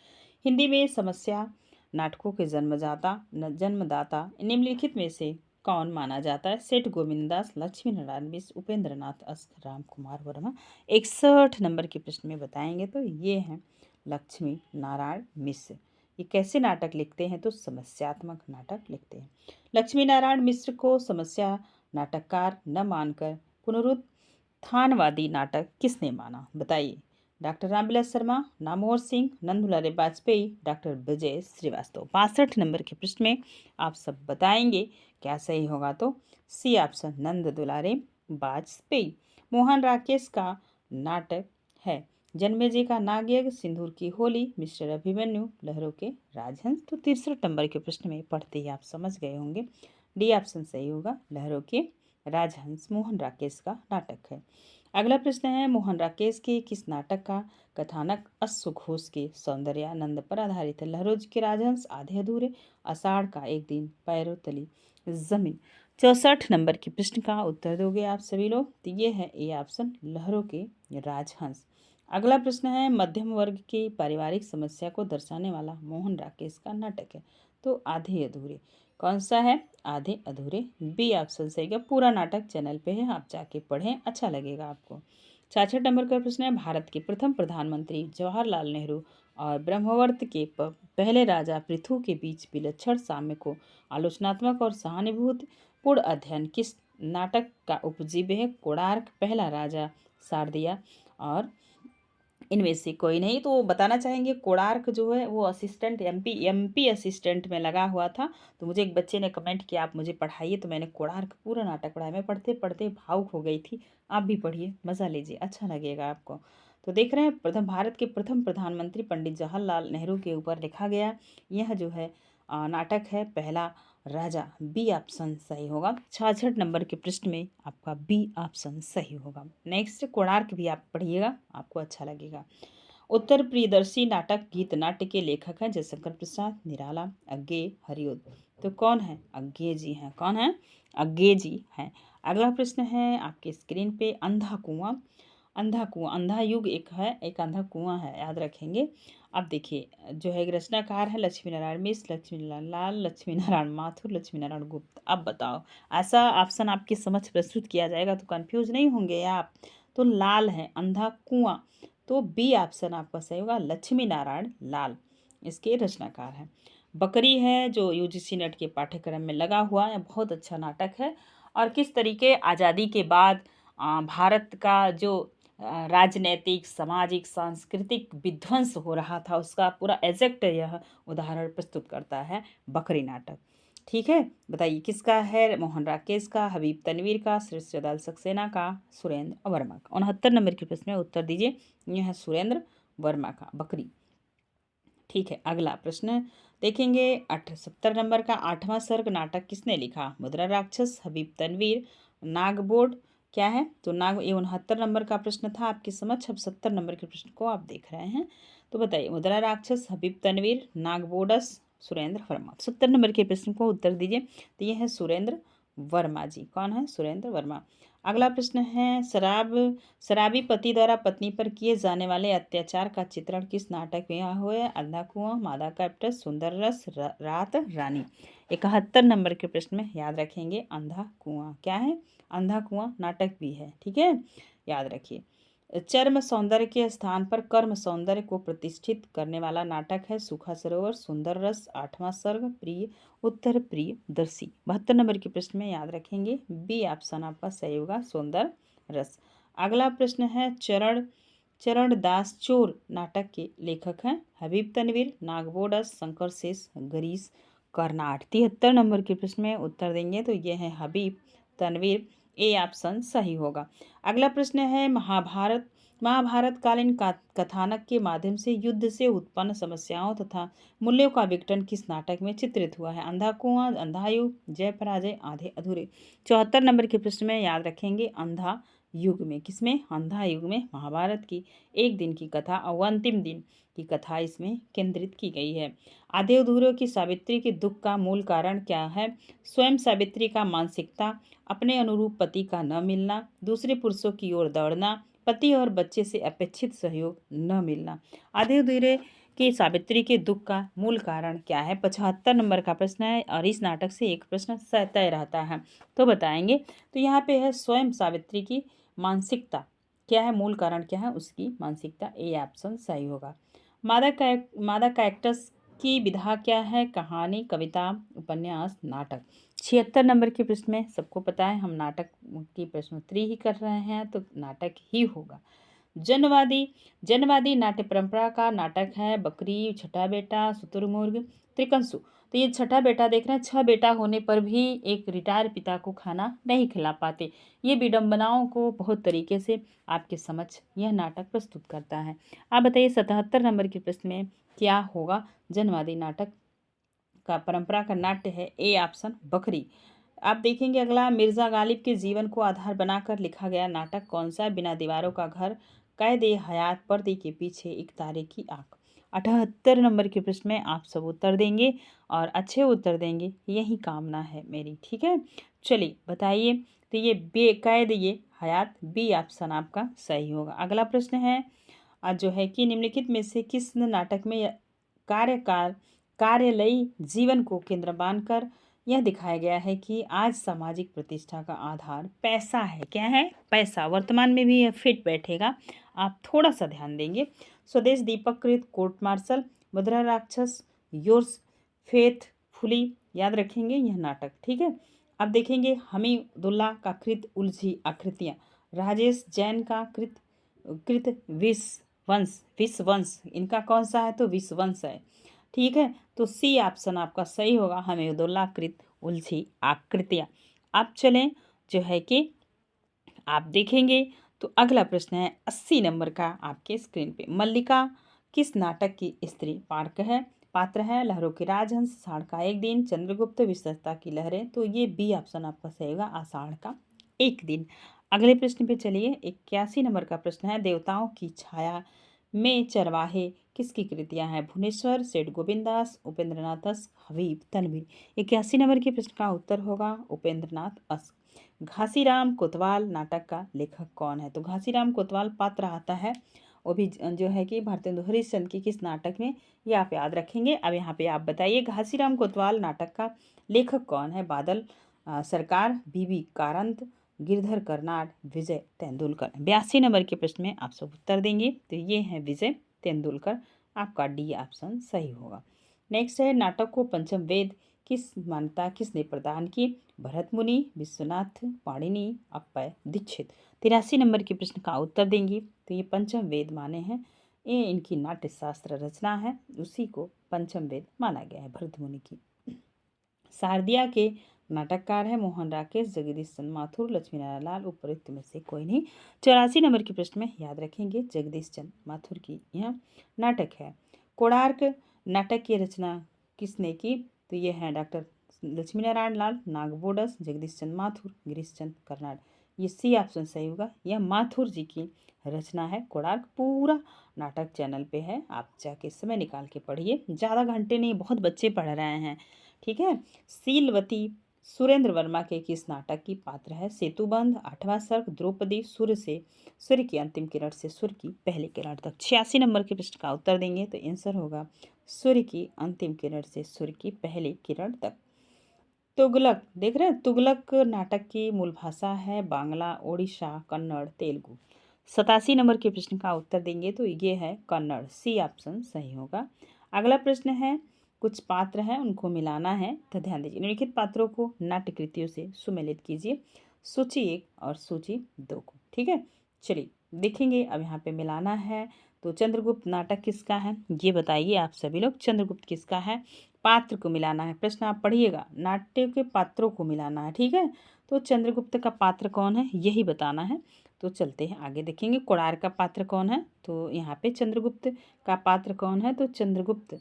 हिंदी में समस्या नाटकों के जन्मदाता निम्नलिखित में से कौन माना जाता है? सेठ गोविंददास, लक्ष्मी नारायण मिश्र, उपेंद्र नाथ अस्क, राम कुमार वर्मा। 61 नंबर के प्रश्न में बताएंगे तो ये हैं लक्ष्मी नारायण मिश्र। ये कैसे नाटक लिखते हैं? तो समस्यात्मक नाटक लिखते हैं। लक्ष्मी नारायण मिश्र को समस्या नाटककार न मानकर पुनरुत्थानवादी नाटक किसने माना? बताइए। डॉक्टर रामविलास शर्मा, नामवर सिंह, नंदुलाल वाजपेयी, डॉक्टर विजय श्रीवास्तव। 62 नंबर के प्रश्न में आप सब बताएंगे क्या सही होगा? तो सी ऑप्शन, नंद दुलारे वाजपेयी। मोहन राकेश का नाटक है जन्मेजय का नागयज्ञ, सिंदूर की होली, मिस्टर अभिमन्यु, लहरों के राजहंस। तो 63 नंबर के प्रश्न में पढ़ते ही आप समझ गए होंगे, डी ऑप्शन सही होगा, लहरों के राजहंस मोहन राकेश का नाटक है। अगला प्रश्न है, मोहन राकेश के किस नाटक का कथानक अश्व घोष के सौंदर्यानंद पर आधारित है? लहरों के राजहंस, आधे अधूरे, आषाढ़ का एक दिन, पैरों तली जमीन। 64 नंबर के प्रश्न का उत्तर दोगे आप सभी लोग, तो ये है ए ऑप्शन, लहरों के राजहंस। अगला प्रश्न है, मध्यम वर्ग की पारिवारिक समस्या को दर्शाने वाला मोहन राकेश का नाटक है? तो आधे अधूरे। कौन सा है? आधे अधूरे, बी ऑप्शन सही है। पूरा नाटक चैनल पे है, आप जाके पढ़ें, अच्छा लगेगा आपको। 66 नंबर का प्रश्न है, भारत के प्रथम प्रधानमंत्री जवाहरलाल नेहरू और ब्रह्मवर्त के पहले राजा पृथु के बीच विलक्षण साम्य को आलोचनात्मक और सहानुभूतिपूर्ण अध्ययन किस नाटक का उपजीव्य है? कोणार्क, पहला राजा, शारदिया और इनमें से कोई नहीं। तो वो बताना चाहेंगे, कोणार्क जो है वो असिस्टेंट एमपी असिस्टेंट में लगा हुआ था। तो मुझे एक बच्चे ने कमेंट किया आप मुझे पढ़ाइए, तो मैंने कोणार्क पूरा नाटक पढ़ाया। मैं पढ़ते पढ़ते भावुक हो गई थी। आप भी पढ़िए, मज़ा लीजिए, अच्छा लगेगा आपको। तो देख रहे हैं, भारत के प्रथम प्रधानमंत्री पंडित जवाहरलाल नेहरू के ऊपर लिखा गया यह जो है नाटक है पहला राजा, बी ऑप्शन सही होगा। 66 नंबर के प्रश्न में आपका बी ऑप्शन सही होगा। नेक्स्ट, कोणार्क भी आप पढ़िएगा, आपको अच्छा लगेगा। उत्तर प्रियदर्शी नाटक गीत नाट्य के लेखक हैं जयशंकर प्रसाद, निराला, अज्ञे, हरिओद। तो कौन है? अज्ञे जी हैं। कौन है? अज्ञे जी हैं। अगला प्रश्न है आपके स्क्रीन पे, अंधा कुआं। अंधा कुआं, अंधा युग एक है, एक अंधा कुआं है, याद रखेंगे। अब देखिए, जो है रचनाकार है लक्ष्मी नारायण मिश्र, लक्ष्मी नारायण लाल, लक्ष्मी नारायण माथुर, लक्ष्मी नारायण गुप्त। अब बताओ, ऐसा ऑप्शन आपके समक्ष प्रस्तुत किया जाएगा तो कंफ्यूज नहीं होंगे आप। तो लाल है अंधा कुआं, तो बी ऑप्शन आपका सही होगा, लक्ष्मी नारायण लाल इसके रचनाकार हैं। बकरी है जो यूजीसी नेट के पाठ्यक्रम में लगा हुआ है, बहुत अच्छा नाटक है। और किस तरीके आज़ादी के बाद भारत का जो राजनैतिक, सामाजिक, सांस्कृतिक विध्वंस हो रहा था, उसका पूरा एग्जैक्ट यह उदाहरण प्रस्तुत करता है बकरी नाटक। ठीक है, बताइए किसका है? मोहन राकेश का, हबीब तनवीर का, श्री सदाल सक्सेना का, सुरेंद्र वर्मा का। 69 नंबर के प्रश्न में उत्तर दीजिए, यह है सुरेंद्र वर्मा का बकरी। ठीक है, अगला प्रश्न देखेंगे, 78 नंबर का, 8वां सर्ग नाटक किसने लिखा? मुद्रा राक्षस, हबीब तनवीर, नागबोर्ड। क्या है? तो नाग, ये 69 नंबर का प्रश्न था आपके समक्ष। अब 70 नंबर के प्रश्न को आप देख रहे हैं, तो बताइए, मुद्रा राक्षस, हबीब तनवीर, नागबोर्डस, सुरेंद्र वर्मा। 70 नंबर के प्रश्न को उत्तर दीजिए, तो ये है सुरेंद्र वर्मा जी। कौन है? सुरेंद्र वर्मा। अगला प्रश्न है, शराबी पति द्वारा पत्नी पर किए जाने वाले अत्याचार का चित्रण किस नाटक में हुआ है? अंधा कुआं, मादा कैप्टस, सुंदर रस, रात रानी। 71 नंबर के प्रश्न में याद रखेंगे, अंधा कुआं। क्या है? अंधा कुआं नाटक भी है, ठीक है, याद रखिए। चर्म सौंदर्य के स्थान पर कर्म सौंदर्य को प्रतिष्ठित करने वाला नाटक है सूखा सरोवर, सुंदर रस, 8वां सर्ग, प्रिय उत्तर प्रिय दर्शी। 72 नंबर के प्रश्न में याद रखेंगे, बी ऑप्शन आपका सही होगा, सुंदर रस। अगला प्रश्न है, चरण दास चोर नाटक के लेखक हैं हबीब तनवीर, नागबोडस, शंकर शेष, गिरीश कर्नाड। 73 नंबर के प्रश्न में उत्तर देंगे, तो ये है हबीब तनवीर, ए ऑप्शन सही होगा। अगला प्रश्न है, महाभारत कालीन कथानक के माध्यम से युद्ध से उत्पन्न समस्याओं तथा मूल्यों का विघटन किस नाटक में चित्रित हुआ है? अंधा कुआं, अंधा युग, जय पराजय, आधे अधूरे। 74 नंबर के प्रश्न में याद रखेंगे, अंधा युग में। किसमें? अंधा युग में महाभारत की एक दिन की कथा और अंतिम दिन की कथा इसमें केंद्रित की गई है। आधे अधूरे की सावित्री के दुख का मूल कारण क्या है? स्वयं सावित्री का मानसिकता, अपने अनुरूप पति का न मिलना, दूसरे पुरुषों की ओर दौड़ना, पति और बच्चे से अपेक्षित सहयोग न मिलना। आधे अधूरे कि सावित्री के दुख का मूल कारण क्या है। 75 नंबर का प्रश्न है और इस नाटक से एक प्रश्न तय रहता है, तो बताएंगे। तो यहाँ पे है स्वयं सावित्री की मानसिकता क्या है, मूल कारण क्या है उसकी मानसिकता। ए ऑप्शन सही होगा। मादा कैरेक्टर्स की विधा क्या है, कहानी, कविता, उपन्यास, नाटक। 76 नंबर के प्रश्न में सबको पता है हम नाटक की प्रश्नोत्तरी ही कर रहे हैं, तो नाटक ही होगा। जनवादी जनवादी नाट्य परंपरा का नाटक है बकरी, छठा बेटा, शुतुरमुर्ग, त्रिकंसु। तो ये छठा बेटा देख रहे हैं, 6 बेटा होने पर भी एक रिटायर पिता को खाना नहीं खिला पाते। ये विडंबनाओं को बहुत तरीके से आपके समक्ष यह नाटक प्रस्तुत करता है। आप बताइए 77 नंबर के प्रश्न में क्या होगा। जनवादी नाटक का परंपरा का नाट्य है। ए ऑप्शन बकरी। आप देखेंगे अगला, मिर्जा गालिब के जीवन को आधार बनाकर लिखा गया नाटक कौन सा। बिना दीवारों का घर, कैद ए हयात, पर्दे के पीछे, एक तारे की आंख। 78 नंबर के प्रश्न में आप सब उत्तर देंगे और अच्छे उत्तर देंगे, यही कामना है मेरी, ठीक है। चलिए बताइए, तो ये बेकैद ये हयात, बी ऑप्शन आपका सही होगा। अगला प्रश्न है आज जो है कि निम्नलिखित में से किस नाटक में कार्यकाल कार्यालयी जीवन को केंद्र मानकर यह दिखाया गया है कि आज सामाजिक प्रतिष्ठा का आधार पैसा है। क्या है, पैसा। वर्तमान में भी यह फिट बैठेगा, आप थोड़ा सा ध्यान देंगे। स्वदेश, दीपक कृत, कोर्ट मार्शल, मुद्रा राक्षस, योर्स फेथफुली, याद रखेंगे यह नाटक, ठीक है। अब देखेंगे हमीदुल्ला का कृत उलझी आकृतियाँ, राजेश जैन का कृत कृत विश्ववंश, इनका कौन सा है, तो विश्ववंश है, ठीक है। तो सी ऑप्शन आपका सही होगा, हमीदुल्लाह कृत उलझी आकृतियाँ। अब चलें जो है कि आप देखेंगे, तो अगला प्रश्न है 80 नंबर का आपके स्क्रीन पे। मल्लिका किस नाटक की स्त्री पात्र है। लहरों के राजहंस, आषाढ़ का एक दिन, चंद्रगुप्त, विशेषता की लहरें। तो ये बी ऑप्शन आपका सही होगा, आषाढ़ का एक दिन। अगले प्रश्न पे चलिए, 81 नंबर का प्रश्न है, देवताओं की छाया में चरवाहे किसकी कृतियां हैं। भुवनेश्वर, सेठ गोविंदास, उपेंद्रनाथ दास, हबीब तनवीर। 81 नंबर के प्रश्न का उत्तर होगा उपेंद्रनाथ अस। घासीराम कोतवाल नाटक का लेखक कौन है। तो घासीराम कोतवाल पात्र आता है, वो भी जो है कि भारतेंदु हरिश्चंद्र की किस नाटक में, ये आप याद रखेंगे। अब यहाँ पे आप बताइए घासीराम कोतवाल नाटक का लेखक कौन है। बादल सरकार, बीबी कारंत, गिरधर कर्नाड, विजय तेंदुलकर। 82 नंबर के प्रश्न में आप सब उत्तर देंगे, तो ये है विजय तेंदुलकर, आपका डी ऑप्शन सही होगा। नेक्स्ट है, नाटक को पंचम वेद किस मान्यता किसने प्रदान की। भरत मुनि, विश्वनाथ, पाणिनि, अप्पय दीक्षित। 83 नंबर के प्रश्न का उत्तर देंगे, तो ये पंचम वेद माने हैं, ये इनकी नाट्य शास्त्र रचना है, उसी को पंचम वेद माना गया है भरत मुनि की। शारदिया के नाटककार है मोहन राकेश, जगदीश चंद्र माथुर, लक्ष्मी नारायण लाल, उपरोक्त में से कोई नहीं। 84 नंबर के प्रश्न में याद रखेंगे जगदीश चंद्र माथुर की यह नाटक है। कोणार्क नाटक की रचना किसने की। तो ये है डॉक्टर लक्ष्मी नारायण लाल, नागबोडस, जगदीश चंद्र माथुर, गिरीश चंद्र कर्नाड। ये सी ऑप्शन सही होगा, यह माथुर जी की रचना है कोणार्क। पूरा नाटक चैनल पे है, आप जाके समय निकाल के पढ़िए, ज़्यादा घंटे नहीं, बहुत बच्चे पढ़ रहे हैं, ठीक है। शीलवती सुरेंद्र वर्मा के किस नाटक की पात्र है। सेतुबंध, आठवां सर्ग, द्रौपदी, सूर्य की अंतिम किरण से सूर्य की पहली किरण तक। 86 नंबर के प्रश्न का उत्तर देंगे, तो आंसर होगा सूर्य की अंतिम किरण से सूर्य की पहली किरण तक। तुगलक देख रहे हैं, तुगलक नाटक की मूल भाषा है बांग्ला, ओडिशा, कन्नड़, तेलुगु। 87 नंबर के प्रश्न का उत्तर देंगे, तो ये है कन्नड़, सी ऑप्शन सही होगा। अगला प्रश्न है, कुछ पात्र हैं उनको मिलाना है, तो ध्यान दीजिए। निम्नलिखित पात्रों को नाट्य कृतियों से सुमेलित कीजिए, सूची 1 और सूची 2 को, ठीक है। चलिए देखेंगे, अब यहाँ पे मिलाना है। तो चंद्रगुप्त नाटक किसका है, ये बताइए आप सभी लोग, चंद्रगुप्त किसका है। पात्र को मिलाना है, प्रश्न आप पढ़िएगा, नाट्य के पात्रों को मिलाना है, ठीक है। तो चंद्रगुप्त का पात्र कौन है, यही बताना है। तो चलते हैं आगे, देखेंगे कोणार्क का पात्र कौन है। तो यहाँ पे चंद्रगुप्त का पात्र कौन है, तो चंद्रगुप्त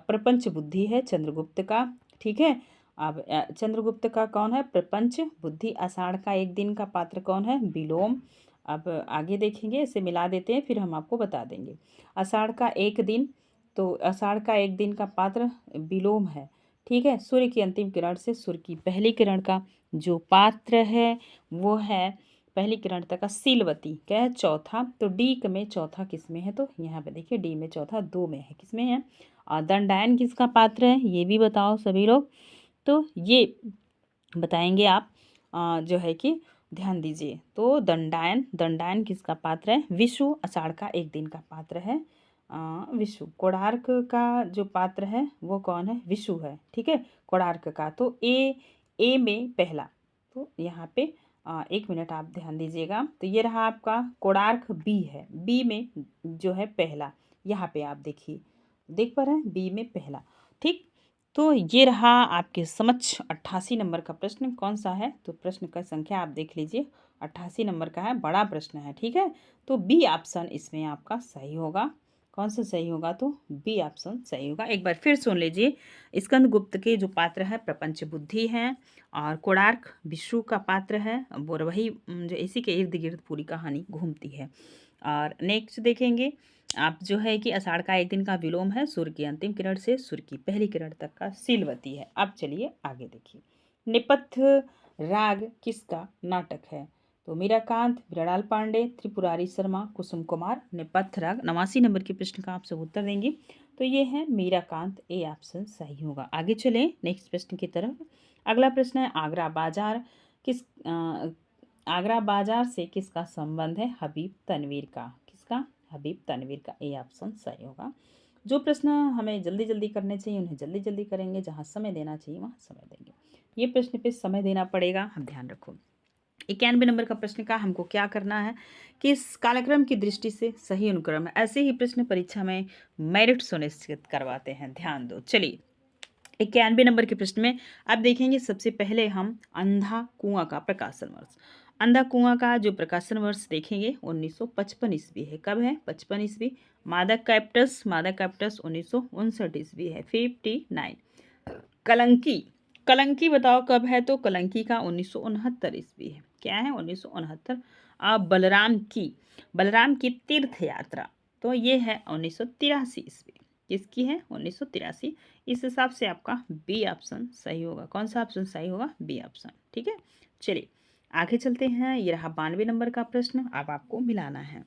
प्रपंच बुद्धि है चंद्रगुप्त का, ठीक है। अब चंद्रगुप्त का कौन है, प्रपंच बुद्धि। आषाढ़ का एक दिन का पात्र कौन है, विलोम। अब आगे देखेंगे, इसे मिला देते हैं, फिर हम आपको बता देंगे। आषाढ़ का एक दिन, तो आषाढ़ का एक दिन का पात्र विलोम है, ठीक है। सूर्य की अंतिम किरण से सूर्य की पहली किरण का जो पात्र है वो है पहली किरण तक का सीलवती क्या है चौथा, तो डी में चौथा किस में है, तो यहाँ पे देखिए डी में चौथा 2 में है, किस में है। और दंडायन किसका पात्र है ये भी बताओ सभी लोग, तो ये बताएंगे आप जो है कि ध्यान दीजिए। तो दंडायन, दंडायन किसका पात्र है, विषु आषाढ़ का एक दिन का पात्र है। विषु कोणार्क का जो पात्र है वो कौन है, विषु है, ठीक है, कोणार्क का। तो ए में पहला, तो यहाँ पे 1 मिनट आप ध्यान दीजिएगा। तो ये रहा आपका कोणार्क, बी है, बी में जो है पहला, यहाँ पे आप देखिए, देख पा रहे हैं, बी में पहला, ठीक। तो ये रहा आपके समक्ष 88 नंबर का प्रश्न। कौन सा है, तो प्रश्न का संख्या आप देख लीजिए, 88 नंबर का है, बड़ा प्रश्न है, ठीक है। तो बी ऑप्शन इसमें आपका सही होगा। कौन सा सही होगा, तो बी ऑप्शन सही होगा। एक बार फिर सुन लीजिए, स्कंदगुप्त के जो पात्र है प्रपंच बुद्धि हैं, और कोणार्क विष्णु का पात्र है, और वही जो इसी के इर्द गिर्द पूरी कहानी घूमती है। और नेक्स्ट देखेंगे आप जो है कि आषाढ़ का एक दिन का विलोम है, सूर्य की अंतिम किरण से सूर्य की पहली किरण तक का सीलवती है। अब चलिए आगे देखिए, नेपथ्य राग किसका नाटक है, तो मीराकांत, मृणाल पांडे, त्रिपुरारी शर्मा, कुसुम कुमार। नेपथ्य राग 89 नंबर के प्रश्न का आप सब उत्तर देंगे, तो ये है मीराकांत, ए ऑप्शन सही होगा। आगे चले नेक्स्ट प्रश्न की तरफ। अगला प्रश्न है आगरा बाजार आगरा बाजार से किसका संबंध है, हबीब तनवीर का, किसका, हबीब तनवीर का, ए ऑप्शन सही होगा। जो प्रश्न हमें जल्दी जल्दी करने चाहिए उन्हें जल्दी जल्दी करेंगे, जहाँ समय देना चाहिए वहाँ समय देंगे। ये प्रश्न पे समय देना पड़ेगा, हम ध्यान रखो। 91 नंबर का प्रश्न का हमको क्या करना है कि इस कालक्रम की दृष्टि से सही अनुक्रम है। ऐसे ही प्रश्न परीक्षा में मेरिट सुनिश्चित करवाते हैं, ध्यान दो। चलिए 91 नंबर के प्रश्न में अब देखेंगे, सबसे पहले हम अंधा कुआं का प्रकाशन वर्ष, अंधा कुआं का जो प्रकाशन वर्ष देखेंगे 1955 ईस्वी है। कब है, 55 ईस्वी। मादक कैप्टस, मादक कैप्टस 1959 ईस्वी है, 59। कलंकी, कलंकी बताओ कब है, तो कलंकी का 1969 ईस्वी है, क्या है 1969। अब बलराम की तीर्थ यात्रा, तो ये है 1983 ईस्वी, किसकी है 1983। इस हिसाब से आपका बी ऑप्शन सही होगा। कौन सा ऑप्शन सही होगा, बी ऑप्शन, ठीक है। चलिए आगे चलते हैं, ये रहा 92 नंबर का प्रश्न, अब आपको मिलाना है।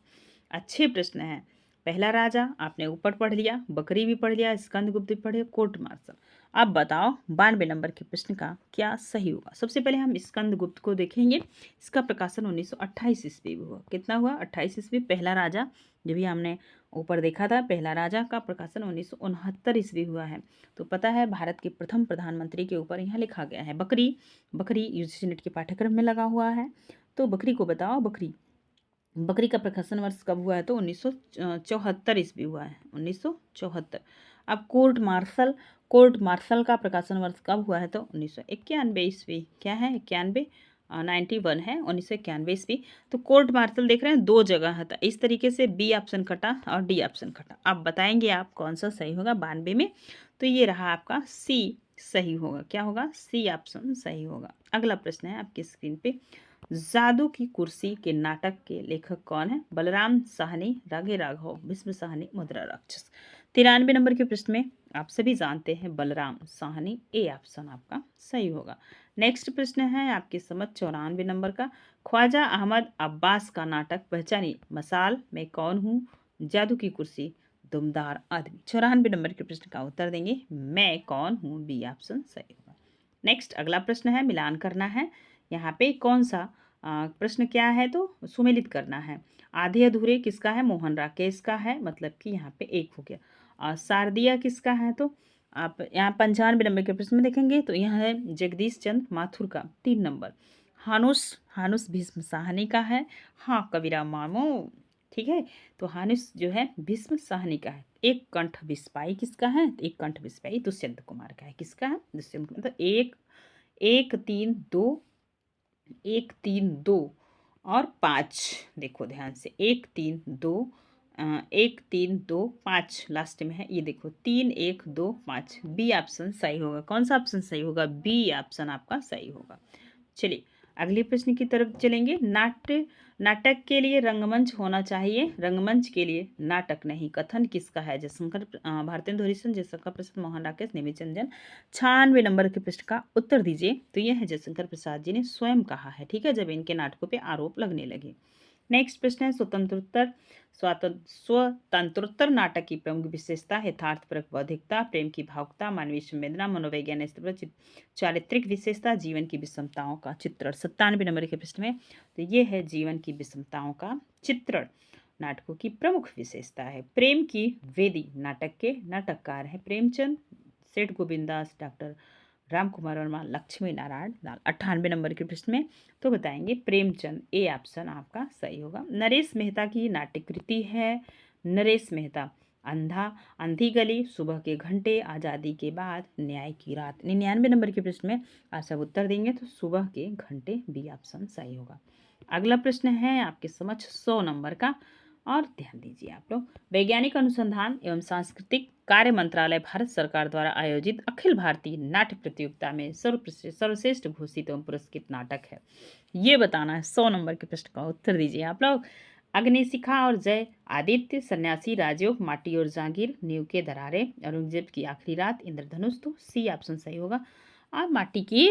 अच्छे प्रश्न है। पहला राजा आपने ऊपर पढ़ लिया, बकरी भी पढ़ लिया, स्कंदगुप्त भी पढ़े, कोर्ट मार्शल। अब बताओ 92 नंबर के प्रश्न का क्या सही होगा। सबसे पहले हम स्कंदगुप्त को देखेंगे, इसका प्रकाशन 1928 ईस्वी में हुआ। कितना हुआ, 28 ईस्वी। पहला राजा जो भी हमने ऊपर देखा था, पहला राजा का प्रकाशन 1969 ईस्वी हुआ है। तो पता है भारत के प्रथम प्रधानमंत्री के ऊपर यहाँ लिखा गया है। बकरी, बकरी यूजीसी नेट के पाठ्यक्रम में लगा हुआ है, तो बकरी को बताओ, बकरी, बकरी का प्रकाशन वर्ष कब हुआ है, तो 1974 ईस्वी हुआ है, 1974। अब कोर्ट मार्शल, कोर्ट मार्शल का प्रकाशन वर्ष कब हुआ है, तो 1991 ईस्वी, क्या है 91, 91 है, 1991 ईस्वी। तो कोर्ट मार्शल देख रहे हैं दो जगह है, तो इस तरीके से बी ऑप्शन कटा और डी ऑप्शन कटा। अब बताएंगे आप कौन सा सही होगा 92 में, तो ये रहा आपका सी सही होगा। क्या होगा, सी ऑप्शन सही होगा। अगला प्रश्न है आपकी स्क्रीन पे, जादू की कुर्सी के नाटक के लेखक कौन है, बलराम साहनी, रागे राघव, भीष्म साहनी, मुद्रा राक्षस। 93 नंबर के प्रश्न में आप सभी जानते हैं बलराम साहनी, ए ऑप्शन आपका सही होगा। नेक्स्ट प्रश्न है आपके समझ 94 नंबर का, ख्वाजा अहमद अब्बास का नाटक पहचानी, मसाल, मैं कौन हूँ, जादू की कुर्सी, दुमदार आदमी। 94 नंबर के प्रश्न का उत्तर देंगे मैं कौन हूँ, बी ऑप्शन सही होगा। नेक्स्ट अगला प्रश्न है, मिलान करना है। यहाँ पे कौन सा प्रश्न क्या है, तो सुमेलित करना है। आधे अधूरे किसका है, मोहन राकेश का है, मतलब कि यहाँ पे एक हो गया। और शारदिया किसका है, तो आप यहाँ 95 नंबर के प्रश्न में देखेंगे, तो यहाँ है जगदीश चंद्र माथुर का। 3 नंबर हानुस, हानुस भीष्म साहनी का है, हाँ कबीरा मामो, ठीक है। तो हानुस जो है भीष्म साहनी का है। एक कंठ बिस्पाई किसका है, तो एक कंठ बिस्पाई दुष्यंत कुमार का है, किसका है, दुष्यंत कुमार। तो एक, 1 3 2, 1 3 2 और 5, देखो ध्यान से, 1 3 2, 1 3 2 5 लास्ट में है, ये देखो 3 1 2 5, बी ऑप्शन सही होगा। कौन सा ऑप्शन सही होगा, बी ऑप्शन आपका सही होगा। चलिए अगले प्रश्न की तरफ चलेंगे। नाटक के लिए रंगमंच होना चाहिए, रंगमंच के लिए नाटक नहीं। कथन किसका है? जयशंकर भारतेंदु हरिश्चंद्र, जयशंकर प्रसाद, मोहन राकेश, नेमिचंद। 96 नंबर के प्रश्न का उत्तर दीजिए। तो यह है जयशंकर प्रसाद जी ने स्वयं कहा है, ठीक है, जब इनके नाटकों पे आरोप लगने लगे। नेक्स्ट प्रश्न है स्वतंत्रोत्तर नाटक की प्रमुख विशेषता। यथार्थपरक बौद्धिकता, प्रेम की भावुकता, मानवीय संवेदना, मनोवैज्ञानिक स्तर पर चारित्रिक विशेषता, जीवन की विषमताओं का चित्रण। 97 नंबर के प्रश्न में तो ये है जीवन की विषमताओं का चित्रण नाटकों की प्रमुख विशेषता है। प्रेम की वेदी नाटक के नाटककार है प्रेमचंद, सेठ गोविंदास, डॉक्टर राम कुमार वर्मा, लक्ष्मी नारायण लाल। 98 नंबर के प्रश्न में तो बताएंगे प्रेमचंद, ए ऑप्शन आपका सही होगा। नरेश मेहता की नाट्य कृति है नरेश मेहता, अंधा, अंधी गली, सुबह के घंटे, आज़ादी के बाद, न्याय की रात। 99 नंबर के प्रश्न में आप सब उत्तर देंगे तो सुबह के घंटे, बी ऑप्शन सही होगा। अगला प्रश्न है आपके समक्ष 100 नंबर का, और ध्यान दीजिए आप लोग। वैज्ञानिक अनुसंधान एवं सांस्कृतिक कार्य मंत्रालय भारत सरकार द्वारा आयोजित अखिल भारतीय नाट्य प्रतियोगिता में सर्वश्रेष्ठ घोषित एवं पुरस्कृत नाटक है, ये बताना है। 100 नंबर के प्रश्न का उत्तर दीजिए आप लोग। अग्निशिखा और जय, आदित्य, सन्यासी, राजयोग, माटी और जागीर, नींव के दरारे, औरंगजेब की आखिरी रात, इंद्रधनुष। तो सी ऑप्शन सही होगा। और माटी की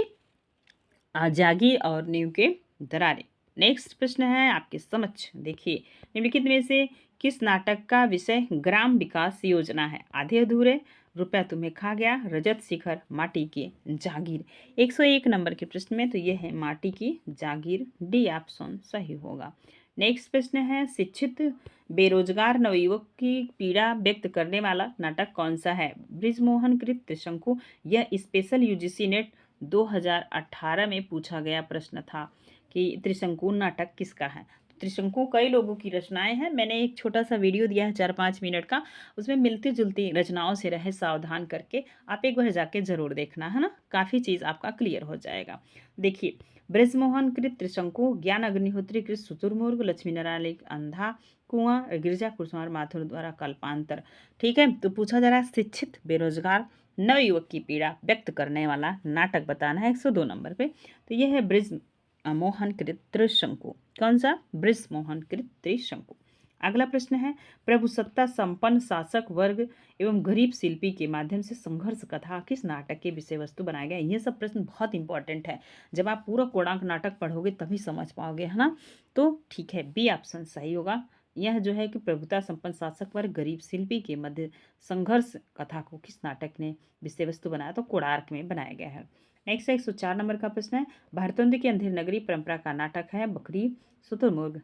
जागीर और नींव के दरारे। नेक्स्ट प्रश्न है आपके समक्ष, देखिए निम्नलिखित में से किस नाटक का विषय ग्राम विकास योजना है? आधे अधूरे, रुपया तुम्हें खा गया, रजत शिखर, माटी की जागीर। 101 नंबर के प्रश्न में तो ये है माटी की जागीर, डी ऑप्शन सही होगा। नेक्स्ट प्रश्न है शिक्षित बेरोजगार नवयुवक की पीड़ा व्यक्त करने वाला नाटक कौन सा है? बृजमोहन कृत त्रिशंकु। यह स्पेशल यूजीसी नेट 2018 में पूछा गया प्रश्न था कि त्रिशंकु नाटक किसका है। त्रिशंकु कई लोगों की रचनाएं हैं, मैंने एक छोटा सा वीडियो दिया है 4-5 मिनट का, उसमें मिलती जुलती रचनाओं से रहे सावधान करके आप एक बार जाके जरूर देखना है ना, काफ़ी चीज़ आपका क्लियर हो जाएगा। देखिए बृजमोहन कृत त्रिशंकु, ज्ञान अग्निहोत्री कृत शुतुरमुर्ग, लक्ष्मी नारायण अंधा कुआं, गिरिजा कुमार माथुर द्वारा कल्पांतर। ठीक है, तो पूछा जा रहा है शिक्षित बेरोजगार नवयुवक की पीड़ा व्यक्त करने वाला नाटक बताना है 102 नंबर पे। तो यह है बृज मोहन कृत त्रिशंकु। कौन सा? बृज मोहन कृत त्रिशंकु। अगला प्रश्न है प्रभुसत्ता संपन्न शासक वर्ग एवं गरीब शिल्पी के माध्यम से संघर्ष कथा किस नाटक के विषय वस्तु बनाया गया? ये सब प्रश्न बहुत इंपॉर्टेंट है, जब आप पूरा कोणार्क नाटक पढ़ोगे तभी समझ पाओगे, है ना। तो ठीक है, बी ऑप्शन सही होगा। यह जो है कि प्रभुता संपन्न शासक वर्ग गरीब शिल्पी के मध्य संघर्ष कथा को किस नाटक ने विषय वस्तु बनाया? तो कोणार्क में बनाया गया है। नेक्स्ट 104 नंबर का प्रश्न है भारतोंद की अंधेर नगरी परंपरा का नाटक है बकरी, शुतुरमुर्ग,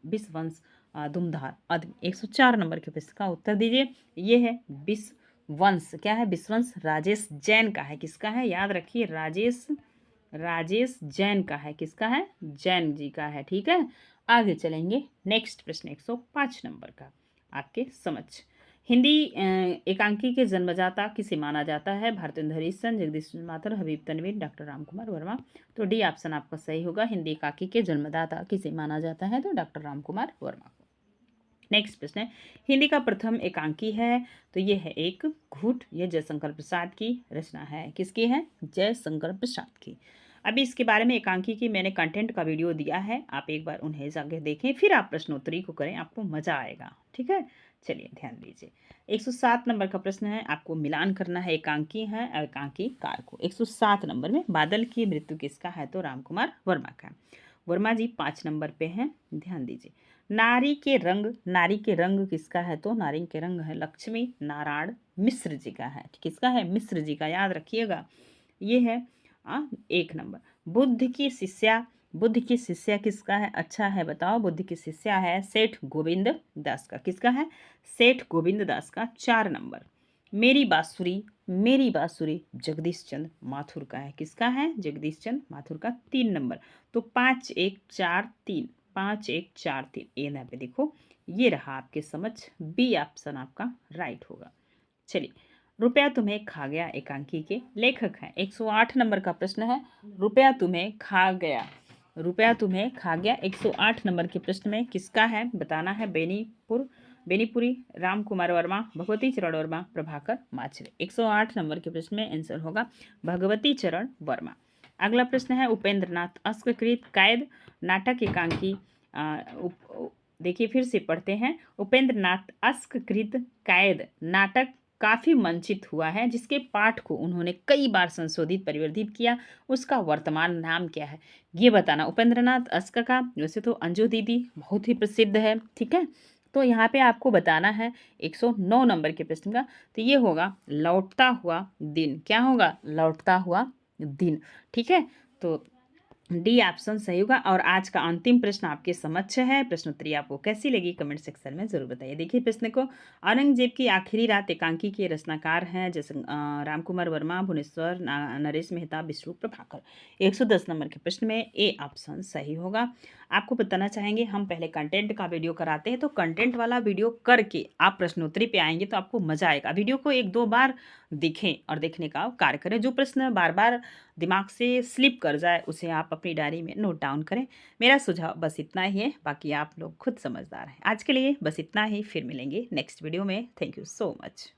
विषवंश, दुमधार आदि। 104 नंबर के प्रश्न का उत्तर दीजिए। ये है विषवंश। क्या है? विषवंश राजेश जैन का है। किसका है? याद रखिए, राजेश जैन का है। किसका है? जैन जी का है। ठीक है, आगे चलेंगे। नेक्स्ट प्रश्न 105 नंबर का आपके समझ। हिंदी एकांकी के जन्मदाता किसे माना जाता है? भारतेंदु हरिश्चंद्र, जगदीश माथुर, हबीब तनवीर, डॉक्टर राम कुमार वर्मा। तो डी ऑप्शन आपका सही होगा। हिंदी एकांकी के जन्मदाता किसे माना जाता है? तो डॉक्टर राम कुमार वर्मा। नेक्स्ट प्रश्न है हिंदी का प्रथम एकांकी है, तो ये है एक घूट। यह जयशंकर प्रसाद की रचना है। किसकी है? जयशंकर प्रसाद की। अभी इसके बारे में एकांकी की मैंने कंटेंट का वीडियो दिया है, आप एक बार उन्हें जाकर देखें, फिर आप प्रश्नोत्तरी को करें, आपको मजा आएगा। ठीक है, चलिए ध्यान दीजिए। 107 नंबर का प्रश्न है, आपको मिलान करना है एकांकी है और एकांकी कार को। 107 नंबर में बादल की मृत्यु किसका है? तो राम कुमार वर्मा का। वर्मा जी 5 नंबर पे हैं, ध्यान दीजिए। नारी के रंग किसका है? तो नारी के रंग है लक्ष्मी नारायण मिश्र जी का है। किसका है? मिश्र जी का, याद रखिएगा। ये है 1 नंबर। बुद्ध की शिष्या किसका है? अच्छा है, बताओ। बुद्ध की शिष्या है सेठ गोविंद दास का। किसका है? सेठ गोविंद दास का। 4 नंबर। मेरी बांसुरी जगदीश चंद्र माथुर का है। किसका है? जगदीश चंद्र माथुर का। 3 नंबर। तो 5 1 4 3, 5 1 4 3, ए ना पे देखो, ये रहा आपके समझ। बी ऑप्शन आपका राइट होगा। चलिए, रुपया तुम्हें खा गया एकांकी के लेखक हैं। 108 नंबर का प्रश्न है, रुपया तुम्हें खा गया। 108 नंबर के प्रश्न में किसका है बताना है? बेनीपुरी, राम कुमार वर्मा, भगवती चरण वर्मा, प्रभाकर माचरे। 108 नंबर के प्रश्न में आंसर होगा भगवती चरण वर्मा। अगला प्रश्न है उपेंद्र नाथ अस्ककृत कैद नाटक एकांकी देखिए फिर से पढ़ते हैं। उपेंद्र नाथ अस्ककृत कैद नाटक काफ़ी मंचित हुआ है, जिसके पाठ को उन्होंने कई बार संशोधित परिवर्धित किया, उसका वर्तमान नाम क्या है, ये बताना। उपेंद्र नाथ अस्क का वैसे तो अंजू दीदी बहुत ही प्रसिद्ध है, ठीक है। तो यहाँ पे आपको बताना है 109 नंबर के प्रश्न का, तो ये होगा लौटता हुआ दिन। क्या होगा? लौटता हुआ दिन, ठीक है। तो डी ऑप्शन सही होगा। और आज का अंतिम प्रश्न आपके समक्ष है। प्रश्नोत्तरी आपको कैसी लगी कमेंट सेक्शन में जरूर बताइए। देखिए प्रश्न को, औरंगजेब की आखिरी रात एकांकी के रचनाकार हैं जैसे रामकुमार वर्मा, भुवनेश्वर, नरेश मेहता, विष्णु प्रभाकर। 110 नंबर के प्रश्न में ए ऑप्शन सही होगा। आपको बताना चाहेंगे हम पहले कंटेंट का वीडियो कराते हैं, तो कंटेंट वाला वीडियो करके आप प्रश्नोत्तरी पे आएंगे तो आपको मजा आएगा। वीडियो को 1-2 बार देखें और देखने का कार्य करें। जो प्रश्न बार बार दिमाग से स्लिप कर जाए उसे आप अपनी डायरी में नोट डाउन करें। मेरा सुझाव बस इतना ही है, बाकी आप लोग खुद समझदार हैं। आज के लिए बस इतना ही, फिर मिलेंगे नेक्स्ट वीडियो में। Thank you so much.